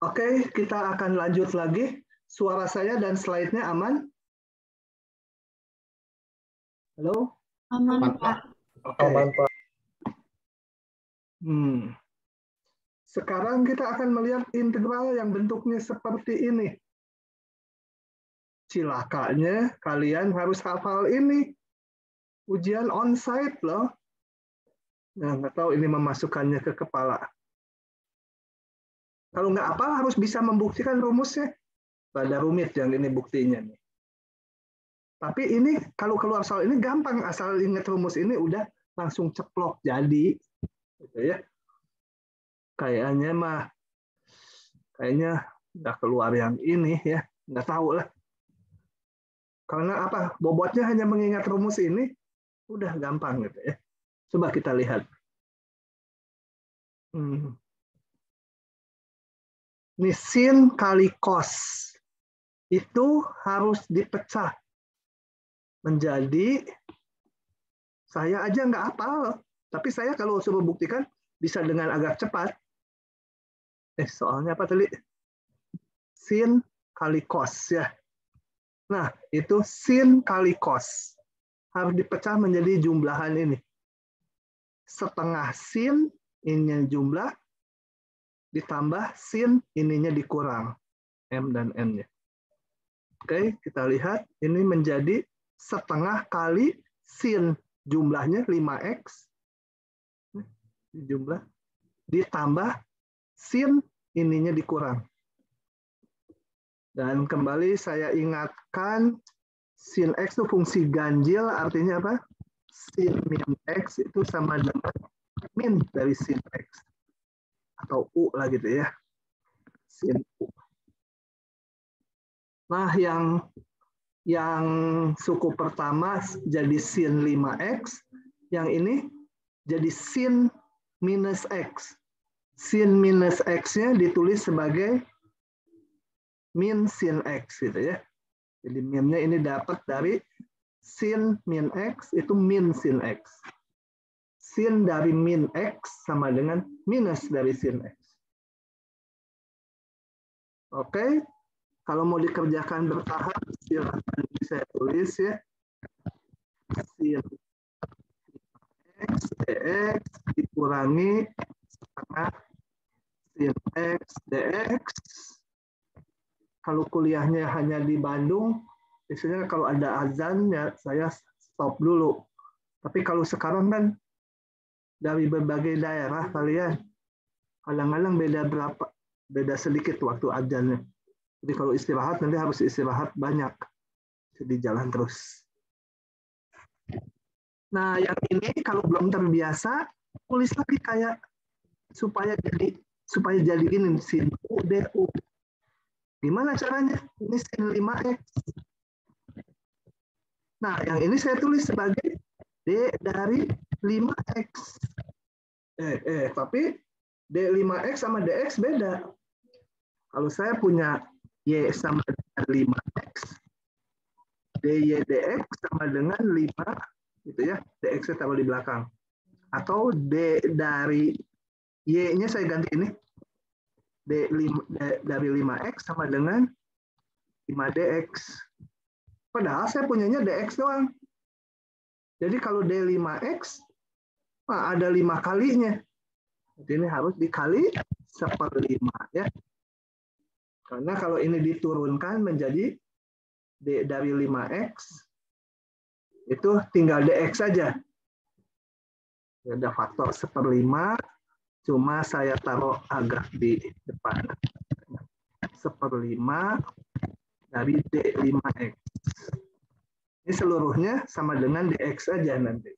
A: Oke, kita akan lanjut lagi. Suara saya dan slide-nya aman? Halo?
C: Aman, Pak.
A: Oke.
G: Aman, Pak.
A: Sekarang kita akan melihat integral yang bentuknya seperti ini. Cilakanya kalian harus hafal ini. Ujian onsite loh. Nah, nggak tahu ini memasukkannya ke kepala. Kalau nggak apa harus bisa membuktikan rumusnya. Pada rumit yang ini buktinya nih. Tapi ini kalau keluar soal ini gampang, asal ingat rumus ini udah langsung ceplok jadi. Gitu ya. Kayaknya nggak keluar yang ini ya, nggak tahu lah. Karena apa? Bobotnya hanya mengingat rumus ini, udah gampang gitu ya. Coba kita lihat. Ini sin kali cos itu harus dipecah menjadi, saya aja nggak hafal, tapi saya kalau suruh buktikan bisa dengan agak cepat. Soalnya apa tadi? Sin kali cos ya. Nah, itu sin kali cos. Harus dipecah menjadi jumlahan ini. Setengah sin, ininya jumlah, ditambah sin, ininya dikurang. M dan N-nya. Oke, kita lihat. Ini menjadi setengah kali sin. Jumlahnya 5x. Jumlah. Ditambah sin, ininya dikurang. Dan kembali saya ingatkan, sin x itu fungsi ganjil, artinya apa? Sin min x itu sama dengan min dari sin x. Atau u lah gitu ya. Sin u. Nah, yang suku pertama jadi sin 5x, yang ini jadi sin minus x. Sin minus x-nya ditulis sebagai min sin x gitu ya. Jadi minnya ini dapat dari sin min x itu min sin x. Sin dari min x sama dengan minus dari sin x. Oke, kalau mau dikerjakan bertahap silahkan saya tulis ya. Sin x dx dikurangi setengah sin x dx. Kalau kuliahnya hanya di Bandung, biasanya kalau ada azan ya saya stop dulu. Tapi kalau sekarang kan dari berbagai daerah kalian, kadang-kadang beda sedikit waktu azannya. Jadi kalau istirahat nanti harus istirahat banyak. Jadi jalan terus. Nah, yang ini kalau belum terbiasa, tulis lagi kayak supaya jadi ini sin u du. Gimana caranya? Ini sin 5x. Nah, yang ini saya tulis sebagai D dari 5x. Tapi D5x sama DX beda. Kalau saya punya Y sama dengan 5x, DY DX sama dengan 5, gitu ya. DX-nya taruh di belakang. Atau D dari Y-nya saya ganti ini. D dari 5x sama dengan 5dx. Padahal saya punyanya dx doang. Jadi kalau D5x, ada 5 kalinya. Jadi ini harus dikali 1/5 ya. Karena kalau ini diturunkan menjadi D dari 5x, itu tinggal dx saja. Ada faktor 1/5. Cuma saya taruh agak di depan. 1/5 dari D5x. Ini seluruhnya sama dengan dx saja nanti.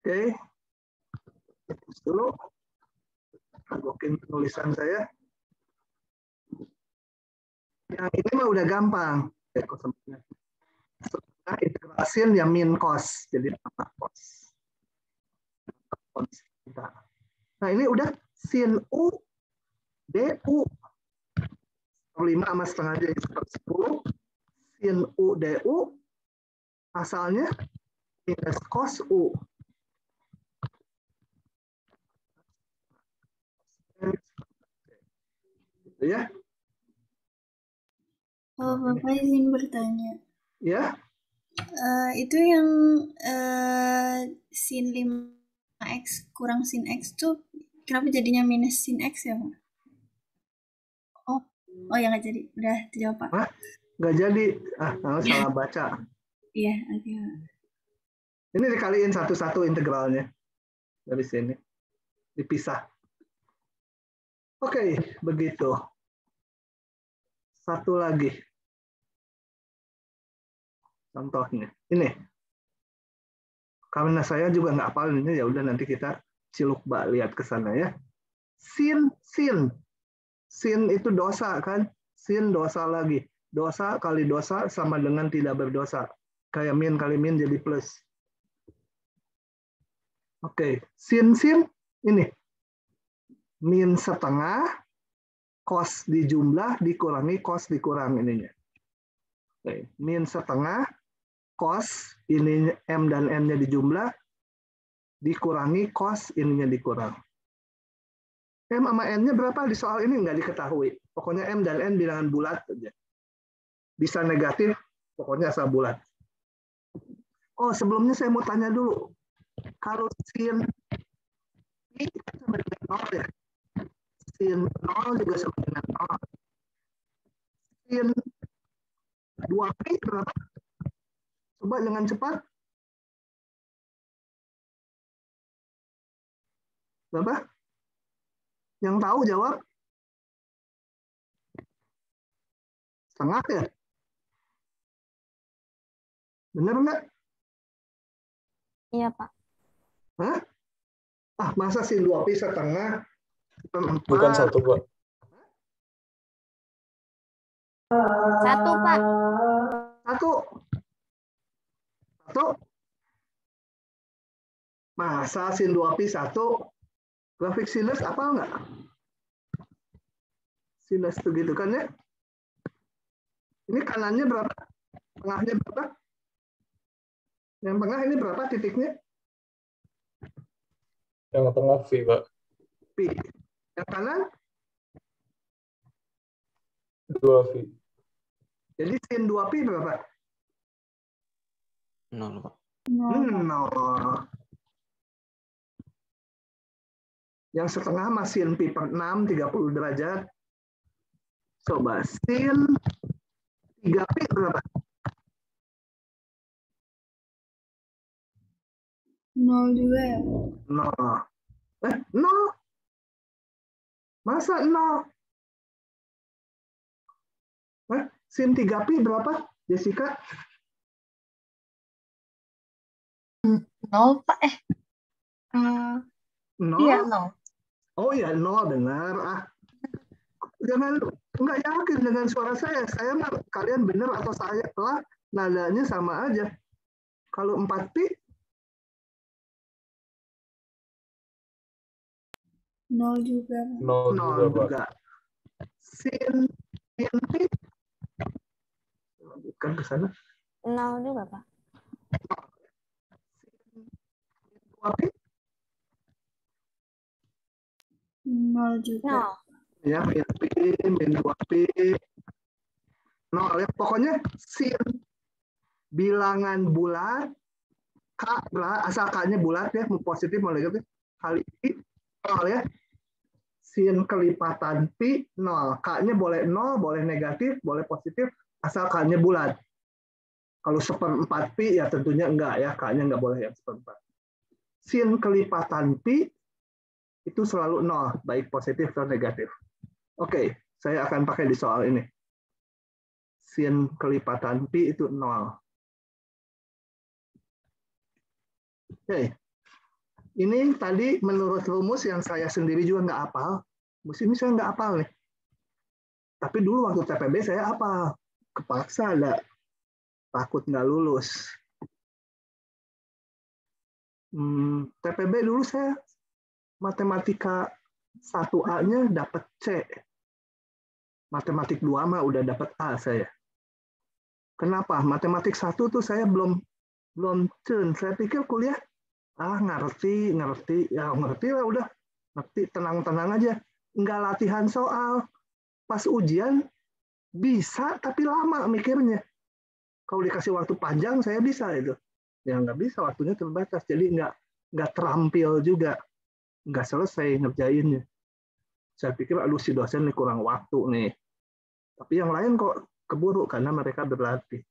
A: Oke. Dulu. Agokin penulisan saya. Yang ini mah udah gampang. Setelah integrasi yang min cos. Jadi tambah cos. Nah ini udah sin u du 5 sama setengah jadi 10. Sin u du asalnya minus cos u. Gitu ya.
J: Oh, Bapak izin bertanya.
A: Ya.
J: Itu yang sin 5x kurang sin x tuh kenapa jadinya minus sin X ya, Pak? Oh ya nggak jadi. Udah terjawab, Pak.
A: Hah? Nggak jadi. Salah baca.
J: Iya, oke.
A: Ini dikaliin satu-satu integralnya. Dari sini. Dipisah. Oke, begitu. Satu lagi. Contohnya. Ini. Karena saya juga nggak hafal ini, ya udah nanti kita ciluk lihat ke sana ya. Sin. Sin itu dosa kan? Sin dosa lagi. Dosa kali dosa sama dengan tidak berdosa. Kayak min kali min jadi plus. Oke, sin ini. Min setengah, cos dijumlah, dikurangi cos dikurang ininya. Oke, min setengah, cos ini M dan N-nya dijumlah, dikurangi cos ininya dikurang. M sama N-nya berapa di soal ini nggak diketahui. Pokoknya M dan N bilangan bulat aja. Bisa negatif, pokoknya asal bulat. Oh, sebelumnya saya mau tanya dulu. Kalau sin I sama dengan 0 ya? Sin 0 juga sama dengan 0. Sin 2pi berapa? Coba dengan cepat. Berapa? Yang tahu jawab? Setengah ya? Benar nggak?
C: Iya, Pak.
A: Hah? Masa sin 2pi setengah?
G: Bukan 1, Pak.
C: 1, Pak.
A: 1. Masa sin 2pi 1? Grafik sinus apa enggak? Sinus itu gitu kan ya? Ini kanannya berapa? Tengahnya berapa? Yang tengah ini berapa titiknya?
G: Yang tengah V, Pak.
A: Pi. Yang kanan?
G: 2V.
A: Jadi sin 2pi berapa?
H: 0, Pak.
A: 0. Yang setengah masih sin pi per 6, 30 derajat. Coba sin 3pi berapa?
J: 0 juga ya, Pak?
A: 0. 0? Masa 0? Sin 3pi berapa, Jessica?
K: 0, Pak.
A: 0?
K: Iya, 0.
A: Oh iya, 0 benar. Jangan nggak yakin dengan suara saya. Saya mah kalian benar atau saya lah, nadanya sama aja. Kalau 4pi
J: 0 juga.
G: 0
A: juga. Sin pi lanjutkan ke sana.
C: 0 juga, Pak.
A: 2pi
J: 0 juga.
C: 0.
A: Ya, min 2pi 0 ya. Pokoknya sin bilangan bulat K asal K-nya bulat ya, mau positif mau negatif kali pi 0 ya. Sin kelipatan pi 0. K-nya boleh 0, boleh negatif, boleh positif, asal K-nya bulat. Kalau 1/4 pi ya tentunya enggak ya, K-nya enggak boleh yang 1/4. Sin kelipatan pi itu selalu 0, baik positif atau negatif. Oke, saya akan pakai di soal ini. Sin kelipatan pi itu 0. Oke. Ini tadi menurut rumus yang saya sendiri juga nggak hafal. Rumus ini saya nggak hafal nih. Tapi dulu waktu TPB saya hafal. Kepaksa ada. Takut nggak lulus. TPB dulu saya matematika 1A-nya dapat C. Matematik 2 mah udah dapat A saya. Kenapa? Matematik 1 tuh saya belum cen. Saya pikir kuliah ngerti ya, ngerti lah udah, ngerti, tenang aja, nggak latihan soal, pas ujian bisa tapi lama mikirnya. Kalau dikasih waktu panjang saya bisa itu, ya nggak bisa, waktunya terbatas, jadi nggak terampil juga. nggak selesai ngerjainnya. Saya pikir aduh si dosen nih kurang waktu nih. Tapi yang lain kok keburu karena mereka berlatih.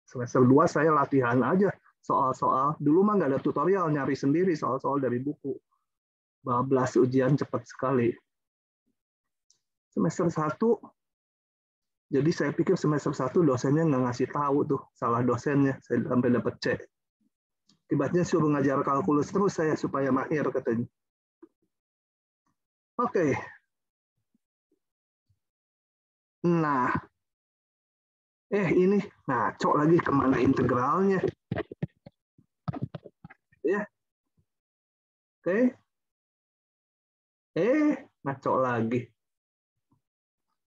A: Semester 2 saya latihan aja soal-soal. Dulu mah nggak ada tutorial, nyari sendiri soal-soal dari buku. Bablas ujian cepat sekali. Semester 1, jadi saya pikir semester 1 dosennya nggak ngasih tahu tuh, salah dosennya. Saya sampai dapat C. Akibatnya suruh ngajar kalkulus terus saya supaya mahir katanya. Oke. Nah, ini ngaco lagi kemana integralnya? Ya, oke. Ngaco lagi.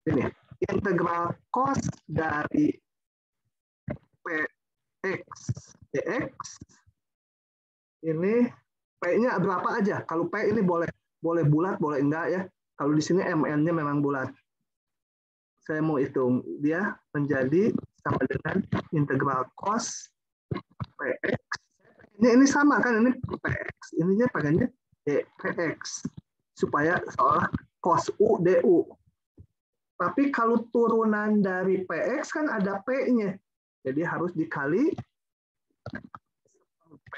A: Ini integral cos dari px dx. Ini p-nya berapa aja? Kalau p ini boleh bulat, boleh enggak ya. Kalau di sini mn-nya memang bulat. Saya mau hitung dia menjadi sama dengan integral cos px. Ini sama kan, ini px, ininya pakainya px supaya seolah cos u du. Tapi kalau turunan dari px kan ada p-nya, jadi harus dikali p.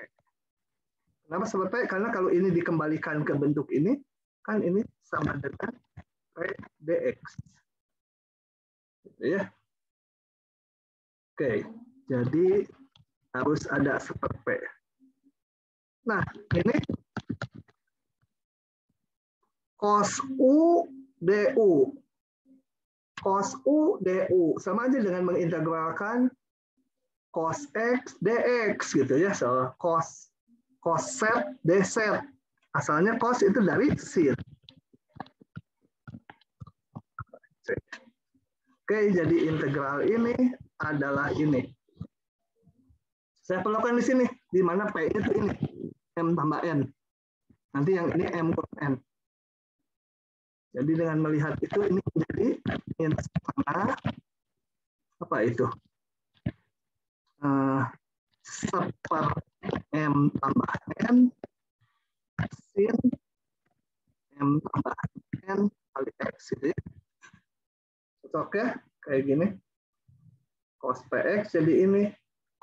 A: Kenapa sama p? Karena kalau ini dikembalikan ke bentuk ini, kan ini sama dengan p dx. Ya. Oke, jadi harus ada seper P. Nah, ini cos U du. Cos U du sama aja dengan mengintegralkan cos X dx gitu ya. So, cos set dz. Asalnya cos itu dari sin. Oke, jadi integral ini adalah ini. Saya perlukan di sini, di mana P itu ini, M tambah N. Nanti yang ini M kurang N. Jadi dengan melihat itu, ini menjadi min setengah, apa itu? Seper M tambah N, sin M tambah N kali X. Gitu ya. Oke, kayak gini. Cos px jadi ini,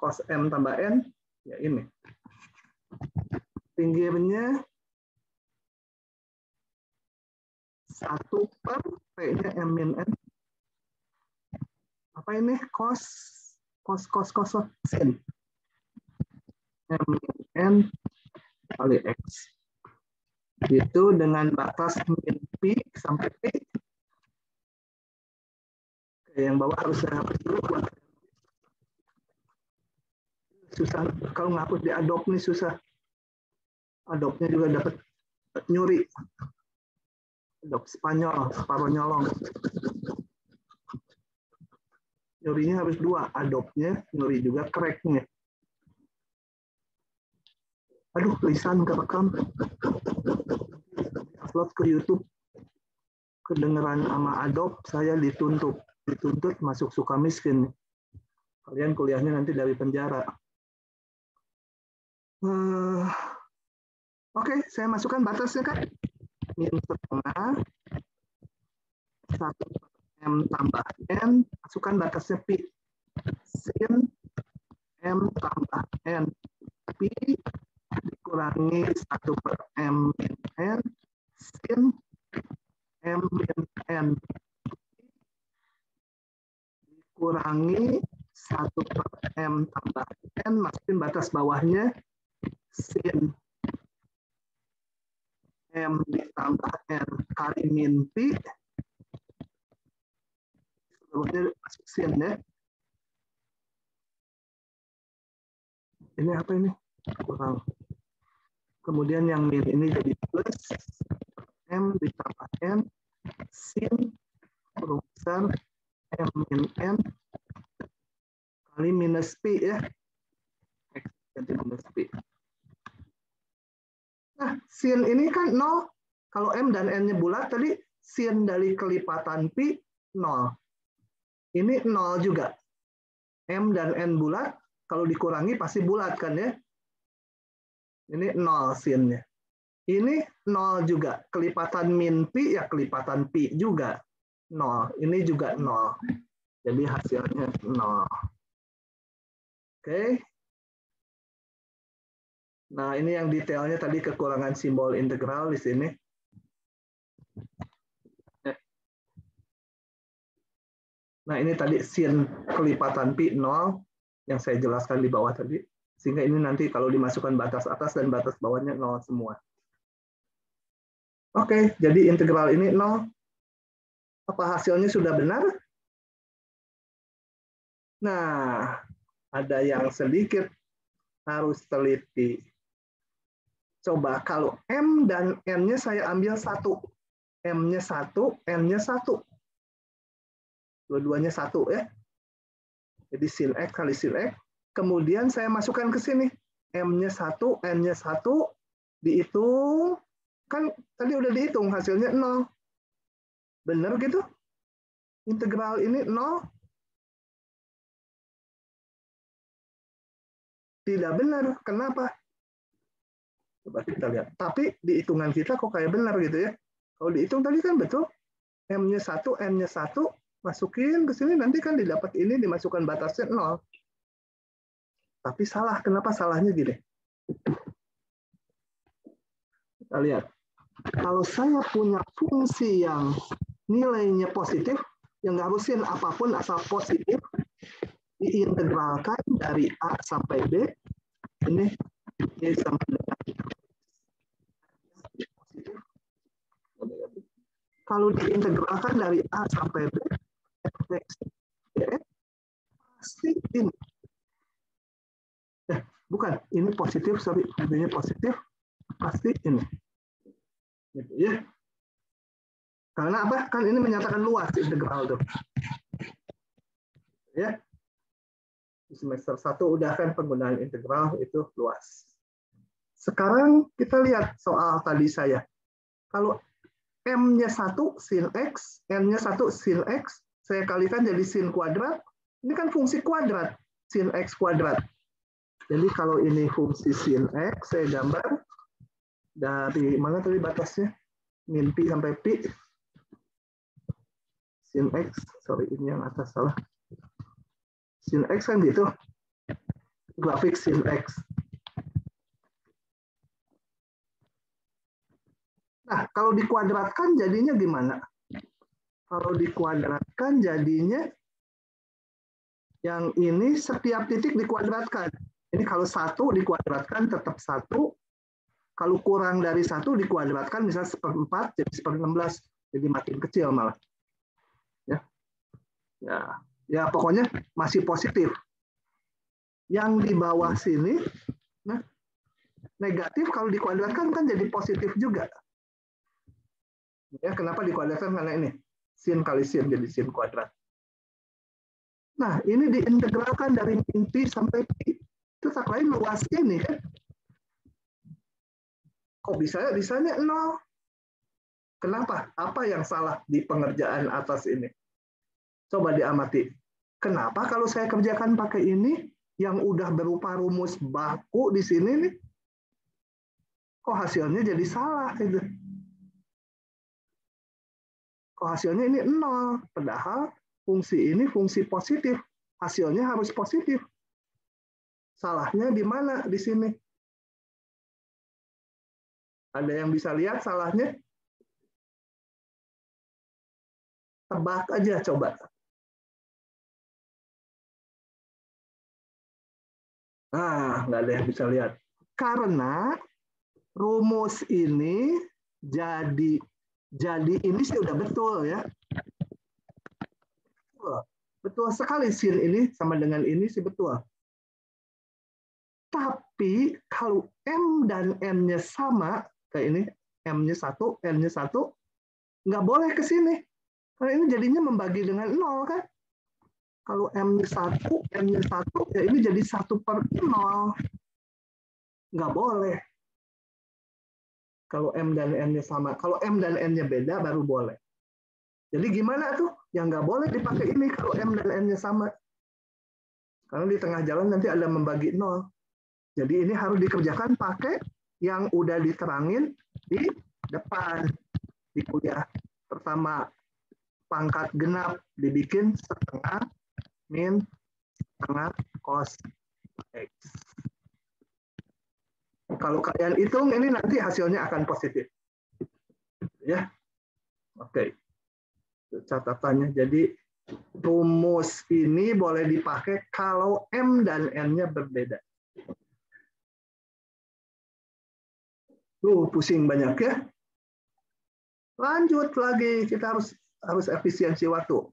A: cos m tambah n, ya ini. Pinggirnya 1 per p-nya m min n. Apa ini? Cos sin. M min n kali x. Itu dengan batas min pi sampai p. Yang bawah harus saya hapus dulu. Susah kalau ngapus di Adobe nih, susah. Adobe-nya juga dapat nyuri. Adobe Spanyol, separuh nyolong. Nyurinya harus 2, Adobe-nya nyuri juga crack-nya. Aduh, lisan kerekam. Upload ke YouTube. Kedengeran sama Adobe, saya dituntut masuk suka miskin. Kalian kuliahnya nanti dari penjara. Oke, saya masukkan batasnya kan. Min setengah 1 M tambah N, masukkan batasnya pi. Sin M tambah N pi dikurangi 1 per M min N sin M min N kurangi 1 per M tambah N, masukin batas bawahnya, sin M ditambah N kali min pi, sebelumnya masuk sin ya. Ini apa ini? Kurang. Kemudian yang min ini jadi plus, M ditambah N, sin, huruf besar, M min N kali minus P ya. X jadi minus P. Nah, sin ini kan 0. Kalau M dan N-nya bulat, tadi sin dari kelipatan P 0. Ini 0 juga. M dan N bulat, kalau dikurangi pasti bulat kan ya. Ini 0 sinnya. Ini 0 juga. Kelipatan min pi ya kelipatan pi juga. 0. Ini juga 0. Jadi hasilnya 0. Oke. Nah, ini yang detailnya tadi kekurangan simbol integral di sini. Nah, ini tadi sin kelipatan pi 0 yang saya jelaskan di bawah tadi. Sehingga ini nanti kalau dimasukkan batas atas dan batas bawahnya 0 semua. Oke, jadi integral ini 0. Apa hasilnya sudah benar? Nah, ada yang sedikit harus teliti. Coba kalau M dan N-nya saya ambil 1. M-nya 1, N-nya 1. Dua-duanya 1 ya. Jadi sin X kali sin X. Kemudian saya masukkan ke sini. M-nya 1, N-nya 1. Dihitung. Kan tadi udah dihitung hasilnya 0. Benar gitu? Integral ini 0. Tidak benar. Kenapa? Coba kita lihat. Tapi di hitungan kita kok kayak benar gitu ya. Kalau dihitung tadi kan betul. M-nya 1, N-nya 1. Masukin ke sini nanti kan didapat ini dimasukkan batasnya 0. Tapi salah. Kenapa salahnya gini? Kita lihat. Kalau saya punya fungsi yang nilainya positif, yang nggak harusin apapun asal positif, diintegralkan dari A sampai B, ini sama dengan positif. Kalau diintegralkan dari A sampai B, fx dx, pasti ini. Bukan, ini positif, sorry, ini positif, pasti ini. Gitu, ya. Karena apa? Kan ini menyatakan luas integral tuh. Ya. Di semester 1 udah kan penggunaan integral itu luas. Sekarang kita lihat soal tadi saya. Kalau M-nya 1 sin X, N-nya 1 sin X, saya kalikan jadi sin kuadrat. Ini kan fungsi kuadrat, sin X kuadrat. Jadi kalau ini fungsi sin X, saya gambar dari mana tadi batasnya? Min pi sampai pi. Sin X, sorry ini yang atas salah. Sin X kan gitu. Grafik sin X. Nah, kalau dikuadratkan jadinya gimana? Kalau dikuadratkan jadinya yang ini setiap titik dikuadratkan. Ini kalau 1 dikuadratkan tetap 1. Kalau kurang dari 1 dikuadratkan misalnya 1/4 jadi 1/16. Jadi makin kecil malah. Ya pokoknya masih positif. Yang di bawah sini, nah, negatif kalau dikuadratkan kan jadi positif juga. Ya, kenapa dikuadratkan? Karena ini sin kali sin jadi sin kuadrat. Nah, ini diintegralkan dari min pi sampai pi. Itu tak lain luas ini kan. Kok bisanya 0? Kenapa? Apa yang salah di pengerjaan atas ini? Coba diamati. Kenapa kalau saya kerjakan pakai ini yang udah berupa rumus baku di sini nih, kok hasilnya jadi salah gitu? Kok hasilnya ini 0? Padahal fungsi ini fungsi positif. Hasilnya harus positif. Salahnya di mana di sini? Ada yang bisa lihat salahnya? Tebak aja coba. Nah, nggak ada yang bisa lihat. Karena rumus ini jadi ini sih udah betul ya. Betul sekali sin ini sama dengan ini sih betul. Tapi kalau M dan N-nya sama, kayak ini, M-nya 1, N-nya 1, nggak boleh ke sini. Karena ini jadinya membagi dengan 0 kan. Kalau M-nya 1, N-nya 1, ya ini jadi 1/0. Nggak boleh. Kalau M dan N-nya sama. Kalau M dan N-nya beda, baru boleh. Jadi gimana tuh? Yang nggak boleh dipakai ini kalau M dan N-nya sama. Karena di tengah jalan nanti ada membagi 0. Jadi ini harus dikerjakan pakai yang udah diterangin di depan. Di kuliah pertama, pangkat genap dibikin setengah min setengah cos X. Kalau kalian hitung, ini nanti hasilnya akan positif. Ya, oke. Catatannya, jadi rumus ini boleh dipakai kalau M dan N-nya berbeda. Pusing banyak ya. Lanjut lagi, kita harus efisiensi waktu.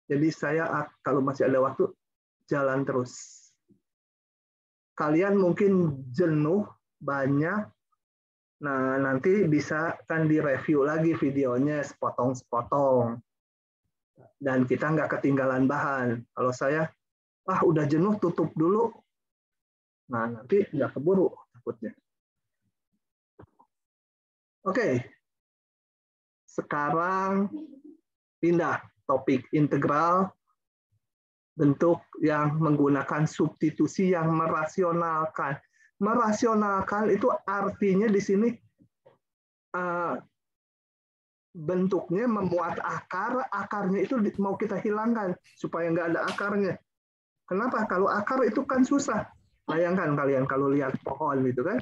A: Jadi saya kalau masih ada waktu, jalan terus. Kalian mungkin jenuh, banyak. Nah, nanti bisa kan direview lagi videonya sepotong-sepotong. Dan kita nggak ketinggalan bahan. Kalau saya, udah jenuh, tutup dulu. Nah, nanti nggak keburu takutnya. Oke. Sekarang pindah topik integral, bentuk yang menggunakan substitusi yang merasionalkan. Merasionalkan itu artinya di sini bentuknya memuat akar, akarnya itu mau kita hilangkan supaya nggak ada akarnya. Kenapa? Kalau akar itu kan susah. Bayangkan kalian kalau lihat pohon gitu kan.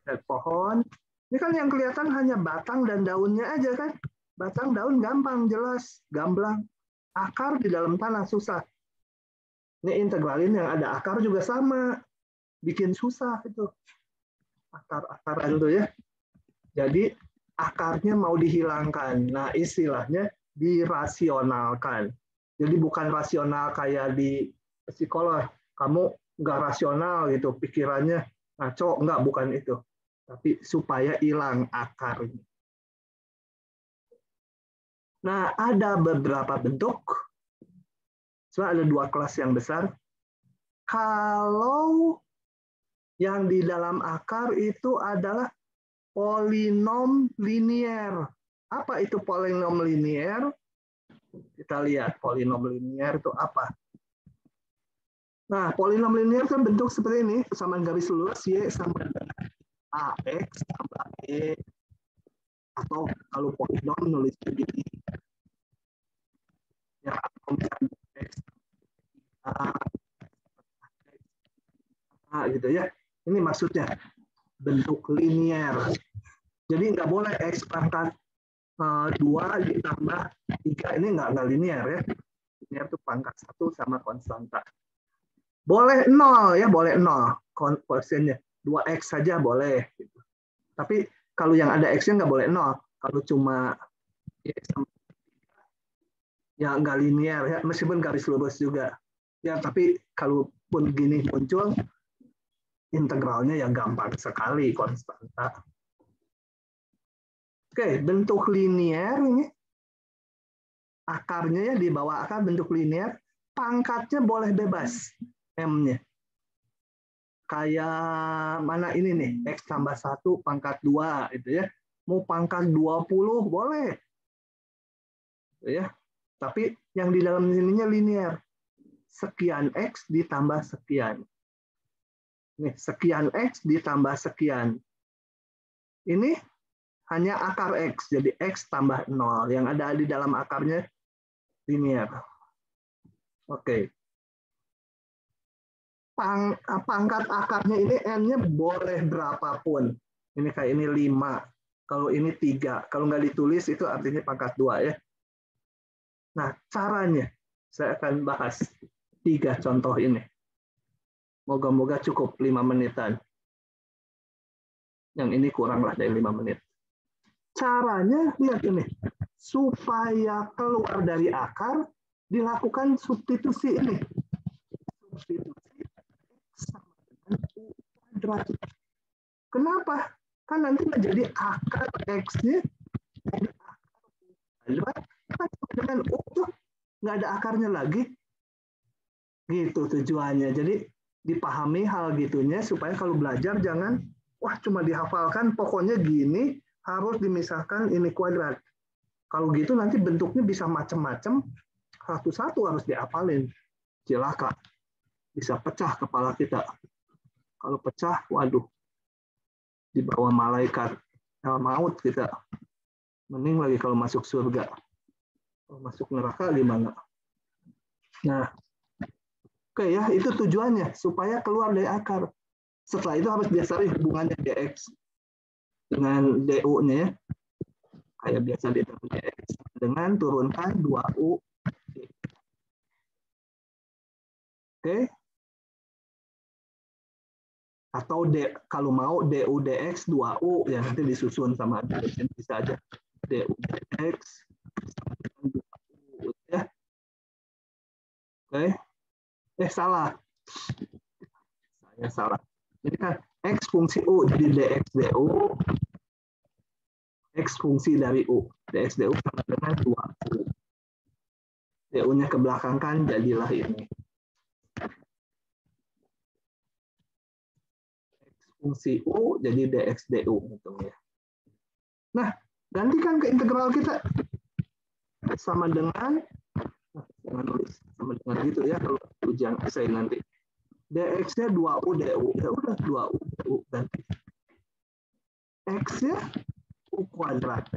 A: Lihat pohon, ini kan yang kelihatan hanya batang dan daunnya aja kan. Batang, daun gampang, jelas, gamblang. Akar di dalam tanah susah. Ini integralin yang ada akar juga sama. Bikin susah itu. Akar-akaran itu ya. Jadi akarnya mau dihilangkan. Nah, istilahnya dirasionalkan. Jadi bukan rasional kayak di psikolog. Kamu nggak rasional gitu, pikirannya ngaco. Nggak, bukan itu. Tapi supaya hilang akarnya. Nah, ada beberapa bentuk. Soalnya ada dua kelas yang besar. Kalau yang di dalam akar itu adalah polinom linier. Apa itu polinom linier? Kita lihat polinom linier itu apa. Nah, polinom linier kan bentuk seperti ini, persamaan garis lurus Y sama dengan AX tambah B. Atau kalau polinom nulisnya gini. Ya, X gitu ya. Ini maksudnya bentuk linier. Jadi nggak boleh X pangkat 2 ditambah 3. Ini nggak linier ya. Linier itu pangkat 1 sama konstanta. Boleh 0 ya, boleh 0 koefisiennya. 2X saja boleh. Gitu. Tapi kalau yang ada X-nya nggak boleh 0. Kalau cuma ya nggak linier ya, meskipun garis lurus juga. Ya, tapi kalaupun gini muncul, integralnya ya gampang sekali, konstanta. Oke, bentuk linier ini. Akarnya ya di bawah akar bentuk linier. Pangkatnya boleh bebas, M-nya. Kayak mana ini nih, X tambah 1 pangkat 2 itu ya. Mau pangkat 20 boleh. Gitu ya. Tapi yang di dalam sininya linear. Sekian X ditambah sekian. Nih, sekian X ditambah sekian. Ini hanya akar X, jadi X tambah 0. Yang ada di dalam akarnya linear. Oke. Pangkat akarnya ini N-nya boleh berapapun. Ini kayak ini 5. Kalau ini 3. Kalau nggak ditulis itu artinya pangkat 2 ya. Nah, caranya saya akan bahas 3 contoh ini. Moga-moga cukup 5 menitan. Yang ini kurang lah dari 5 menit. Caranya, lihat ini. Supaya keluar dari akar, dilakukan substitusi ini. Substitusi sama dengan U kuadrat. Kenapa? Kan nanti menjadi akar X-nya jadi akar U kuadrat. Kan dengan U tuh nggak ada akarnya lagi. Gitu tujuannya. Jadi dipahami hal gitunya supaya kalau belajar jangan cuma dihafalkan pokoknya gini harus dimisahkan ini kuadrat. Kalau gitu nanti bentuknya bisa macam-macam, satu-satu harus dihafalin. Cilaka. Bisa pecah kepala kita. Kalau pecah, waduh. Di bawah malaikat. maut kita. Mending lagi kalau masuk surga. Kalau masuk neraka gimana? Nah, oke ya, itu tujuannya supaya keluar dari akar. Setelah itu harus dicari hubungannya dx dengan du-nya, kayak biasa dx dengan turunkan 2u. Oke. Atau kalau mau du dx 2u ya nanti disusun sama bisa aja du dx sama dengan 2u ya. Oke. Salah. Saya salah. Ini kan x fungsi u jadi dx du, x fungsi dari u, dx du sama dengan 2u. Du-nya ke belakang kan jadilah ini. X fungsi u jadi dx du hitungnya. Nah, gantikan ke integral kita sama dengan jangan nulis sama dengan gitu ya kalau ujian essay nanti. Dx-nya 2u du. Ya udah 2u du ganti. X-nya u kuadrat.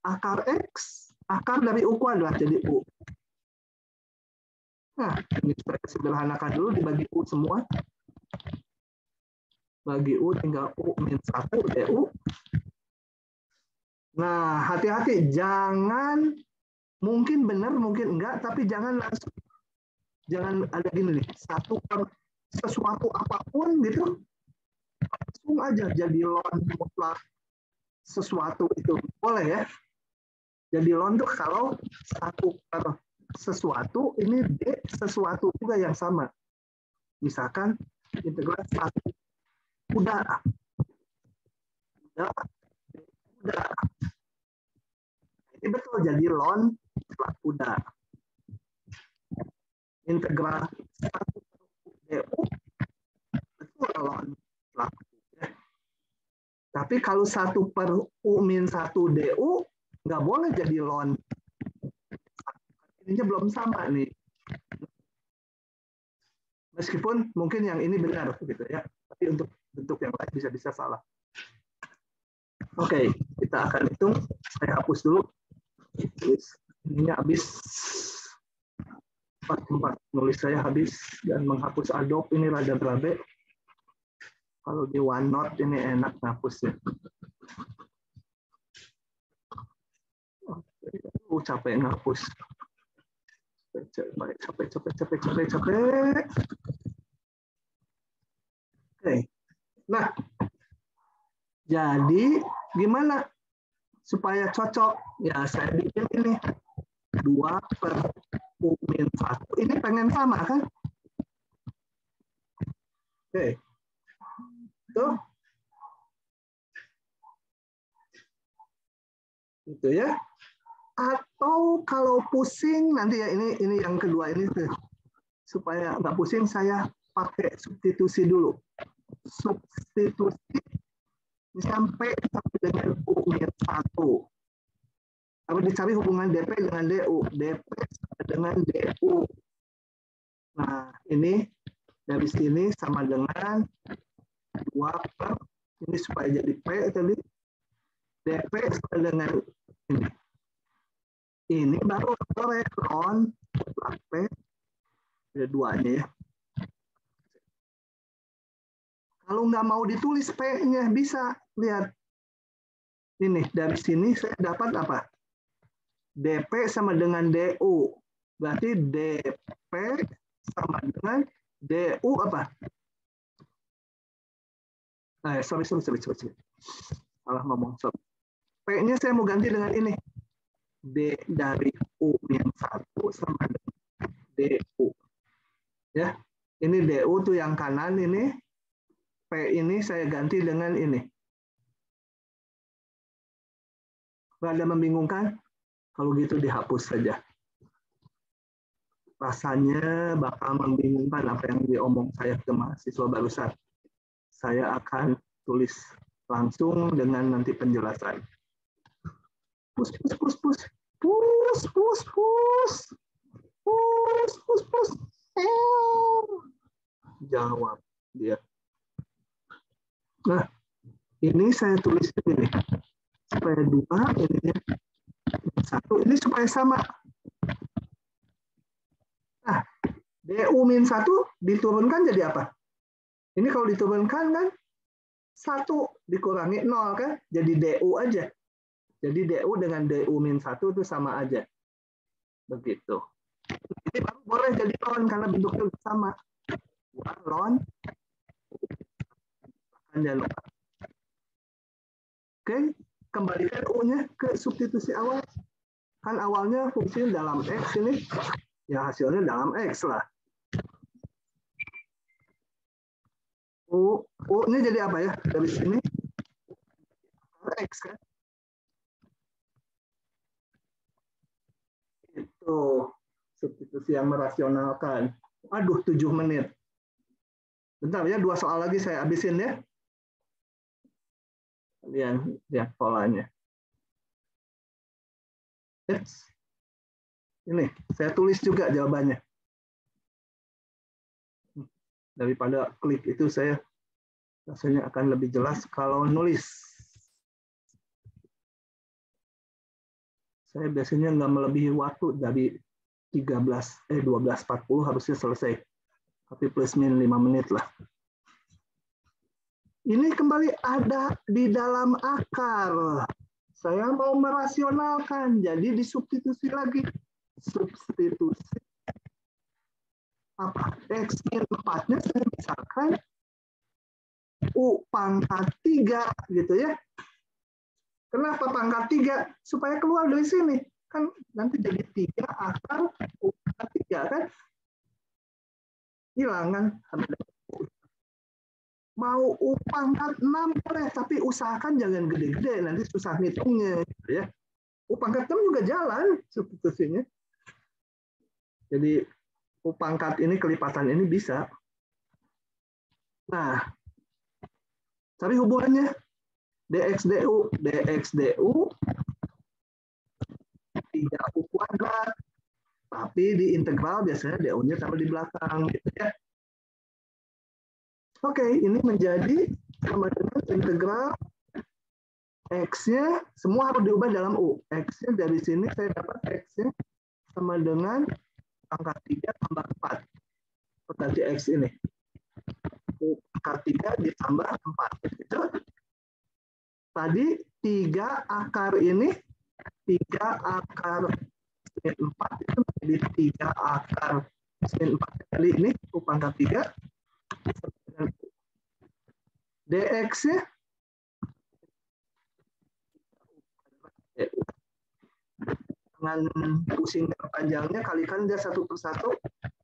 A: Akar x, akar dari u kuadrat jadi u. Nah, ini supaya sederhanakan dulu dibagi u semua. Bagi u tinggal u min 1 du. Nah, hati-hati jangan mungkin benar, mungkin enggak, tapi jangan langsung jangan ada gini nih, satu per sesuatu apapun gitu, langsung aja jadi ln mutlak sesuatu itu. Boleh ya? Jadi ln tuh kalau satu per sesuatu, ini D sesuatu juga yang sama. Misalkan integral 1 udara. Ini betul jadi ln mutlak udara. Integral 1 du betul ln mutlak. Tapi kalau 1 per u min 1 du nggak boleh jadi ln. Ininya belum sama nih. Meskipun mungkin yang ini benar gitu ya, tapi untuk bentuk yang lain bisa salah. Oke, kita akan hitung. Saya hapus dulu. Ininya habis. 4 nulis saya habis dan menghapus Adobe ini rada berabe. Kalau di OneNote ini enak ngapusnya. Capek ngapus. Capek. Oke. Nah, jadi gimana supaya cocok? Ya saya bikin ini 2 per u min 1. Ini pengen sama kan? Oke. Tuh. Gitu ya. Atau kalau pusing nanti ya ini yang kedua ini tuh. Supaya nggak pusing saya pakai substitusi dulu. Substitusi sampai dengan u min 1. Kalau dicari hubungan DP dengan DU, DP dengan DU. Nah, ini dari sini sama dengan 2 per, ini supaya jadi P tadi, DP sama dengan ini. Ini baru ln mutlak P, ada duanya ya. Kalau nggak mau ditulis P-nya, bisa lihat. Ini, dari sini saya dapat apa? DP sama dengan DU. Berarti DP sama dengan DU apa? Sorry. Salah ngomong. P-nya saya mau ganti dengan ini. D dari U min 1 sama dengan DU. Ya. Ini DU tuh yang kanan ini. P ini saya ganti dengan ini. Rada membingungkan? Kalau gitu dihapus saja. Rasanya bakal membingungkan apa yang diomong saya ke mahasiswa barusan. Saya akan tulis langsung dengan nanti penjelasan. Push. Jawab dia. Nah, Ini saya tulis ini supaya 2, ini 1, ini supaya sama. Nah, DU-1 diturunkan jadi apa? Ini kalau diturunkan kan 1 dikurangi 0 kan, jadi DU aja. Jadi DU dengan DU-1 itu sama aja. Begitu. Ini baru boleh jadi ln karena bentuknya sama. Ln. Jangan lupa. Oke, kembalikan U-nya ke substitusi awal. Kan awalnya fungsi dalam X ini, ya hasilnya dalam X lah. U-nya jadi apa ya? Dari sini X kan? Itu substitusi yang merasionalkan. Aduh, 7 menit. Bentar ya, 2 soal lagi saya habisin ya. Kalian lihat polanya. Ini, saya tulis juga jawabannya. Daripada klik itu saya rasanya akan lebih jelas kalau nulis. Saya biasanya nggak melebihi waktu dari 12:40 harusnya selesai. Tapi plus min 5 menit lah. Ini kembali ada di dalam akar. Saya mau merasionalkan, jadi disubstitusi lagi. Substitusi apa? X min 4-nya saya misalkan U pangkat 3 gitu ya. Kenapa pangkat 3? Supaya keluar dari sini. Kan nanti jadi 3 akar U pangkat 3 kan? Hilang kan? Mau U pangkat 6 boleh, tapi usahakan jangan gede-gede, nanti susah ngitungnya. Gitu ya. U pangkat 6 juga jalan substitusinya. Jadi U pangkat ini kelipatan ini bisa. Nah, cari hubungannya. dx du 3U kuadrat. Tapi di integral biasanya du-nya taruh di belakang. Gitu ya. Oke, ini menjadi sama dengan integral X-nya, semua harus diubah dalam U. X-nya dari sini saya dapat X-nya sama dengan pangkat 3 tambah 4. Berarti X ini. U pangkat 3 ditambah 4. Gitu. Tadi 3 akar ini, 3 akar sin 4 itu menjadi 3 akar sin 4 kali ini, U pangkat 3. dx-nya dengan pusing panjangnya kalikan dia 1 per 1,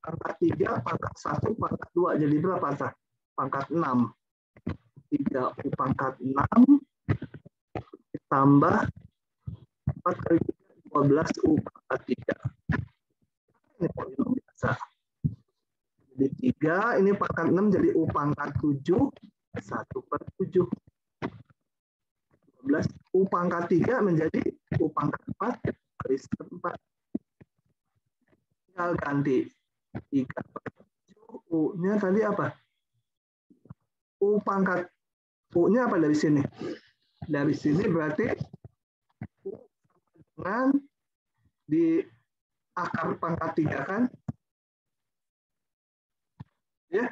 A: pangkat 3, pangkat 1, pangkat 2. Jadi berapa? Pangkat 6. 3 U pangkat 6 ditambah 4 kali 3, 12 U pangkat 3. Ini polinom biasa. Jadi 3, ini pangkat 6 jadi U pangkat 7, 1 per 7. 12 U pangkat 3 menjadi U pangkat 4 kali 4. Tinggal ganti 3 per 7. U-nya tadi apa? U pangkat U-nya apa dari sini? Dari sini berarti U dengan di akar pangkat 3 kan? Ya.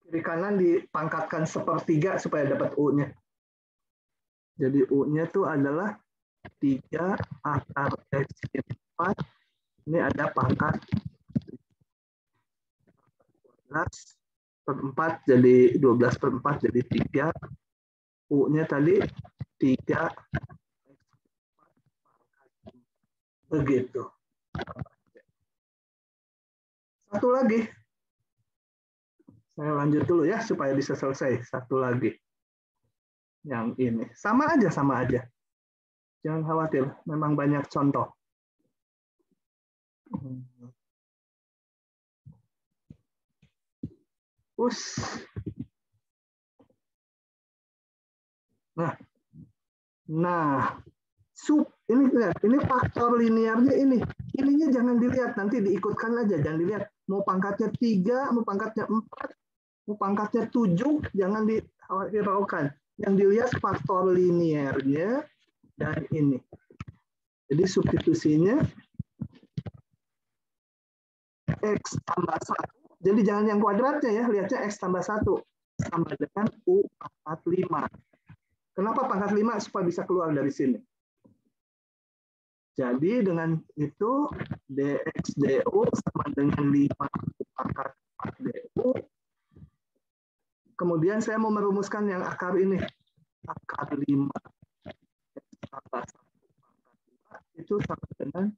A: Kiri kanan dipangkatkan 1/3 supaya dapat U-nya. Jadi U-nya itu adalah 3 akar X sin 4. Ini ada pangkat 12 per 4 jadi 12 per 4 jadi 3. U-nya tadi 3 begitu. Satu lagi. Saya lanjut dulu ya supaya bisa selesai. Satu lagi. Yang ini. Sama aja. Jangan khawatir. Memang banyak contoh. Nah, ini lihat, ini faktor linearnya ini. Ininya jangan dilihat, nanti diikutkan aja, jangan dilihat. Mau pangkatnya 3, mau pangkatnya 4, pangkatnya 7 jangan dihiraukan. Yang dilihat faktor linearnya dan ini. Jadi substitusinya X tambah 1. Jadi jangan yang kuadratnya ya, lihatnya X tambah 1 sama dengan U pangkat 5. Kenapa pangkat 5? Supaya bisa keluar dari sini. Jadi dengan itu dx du sama dengan 5 pangkat 4 du. Kemudian saya mau merumuskan yang akar ini. Akar 5 X tambah 1 pangkat 2 itu sama dengan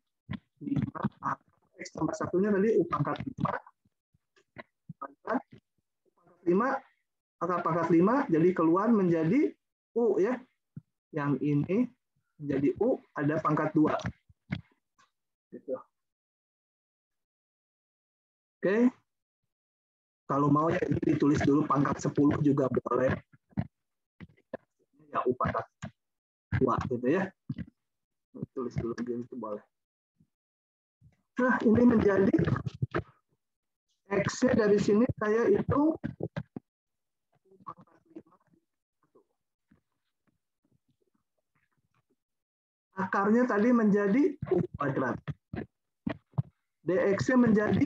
A: 5 akar X tambah 1-nya tadi U pangkat 5. Pangkat 5, akar pangkat 5, jadi keluar menjadi U ya. Yang ini menjadi U, ada pangkat 2. Gitu. Oke. Kalau mau ya ini ditulis dulu pangkat 10 juga boleh. Ya U pangkat 2 gitu ya. Tulis dulu gitu boleh. Nah, ini menjadi X-nya dari sini saya hitung U pangkat 5. Akarnya tadi menjadi U kuadrat. dx-nya menjadi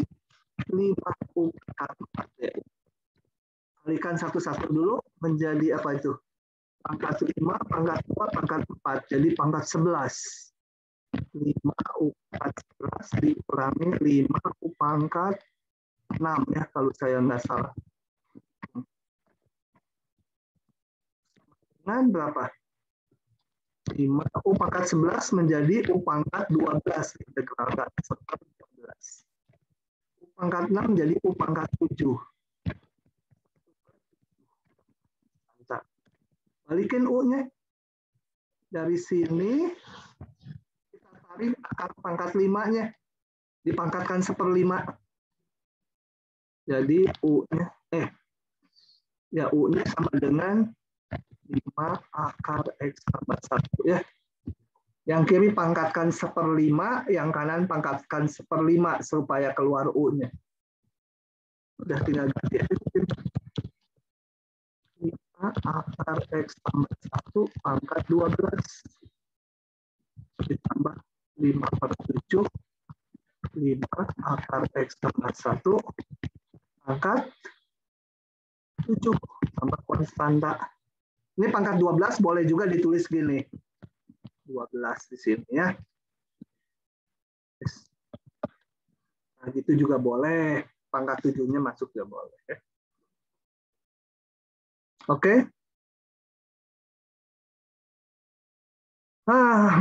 A: 5U pangkat 4. Kalikan satu-satu dulu menjadi apa itu? Pangkat 5, pangkat 2, pangkat 4. Jadi pangkat 11. 5U pangkat 11 dikurangi 5U pangkat 6 ya kalau saya nggak salah. Dengan berapa? 5U pangkat 11 menjadi U pangkat 12. Integralkan 12. U pangkat 6 jadi U pangkat 7. Balikin U-nya. Dari sini kita tarik akar pangkat 5-nya. Dipangkatkan 1/5. Jadi U-nya U-nya sama dengan 5 akar X tambah 1 ya. Yang kiri pangkatkan 1/5, yang kanan pangkatkan 1/5 supaya keluar U-nya. Udah tinggal ganti aja. 5 akar X tambah 1 pangkat 12. Ditambah 5/7. 5 akar X tambah 1 pangkat 7 tambah konstanta. Ini pangkat 12 boleh juga ditulis gini. 12 di sini ya. Nah, gitu juga boleh. Pangkat 7-nya masuk juga boleh. Oke.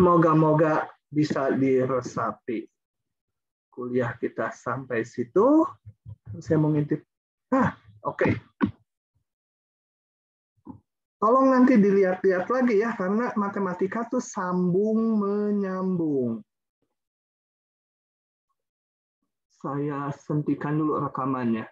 A: Moga-moga bisa diresapi. Kuliah kita sampai situ. Saya mau ngintip. Oke. Tolong nanti dilihat-lihat lagi ya, karena matematika tuh sambung menyambung. Saya hentikan dulu rekamannya.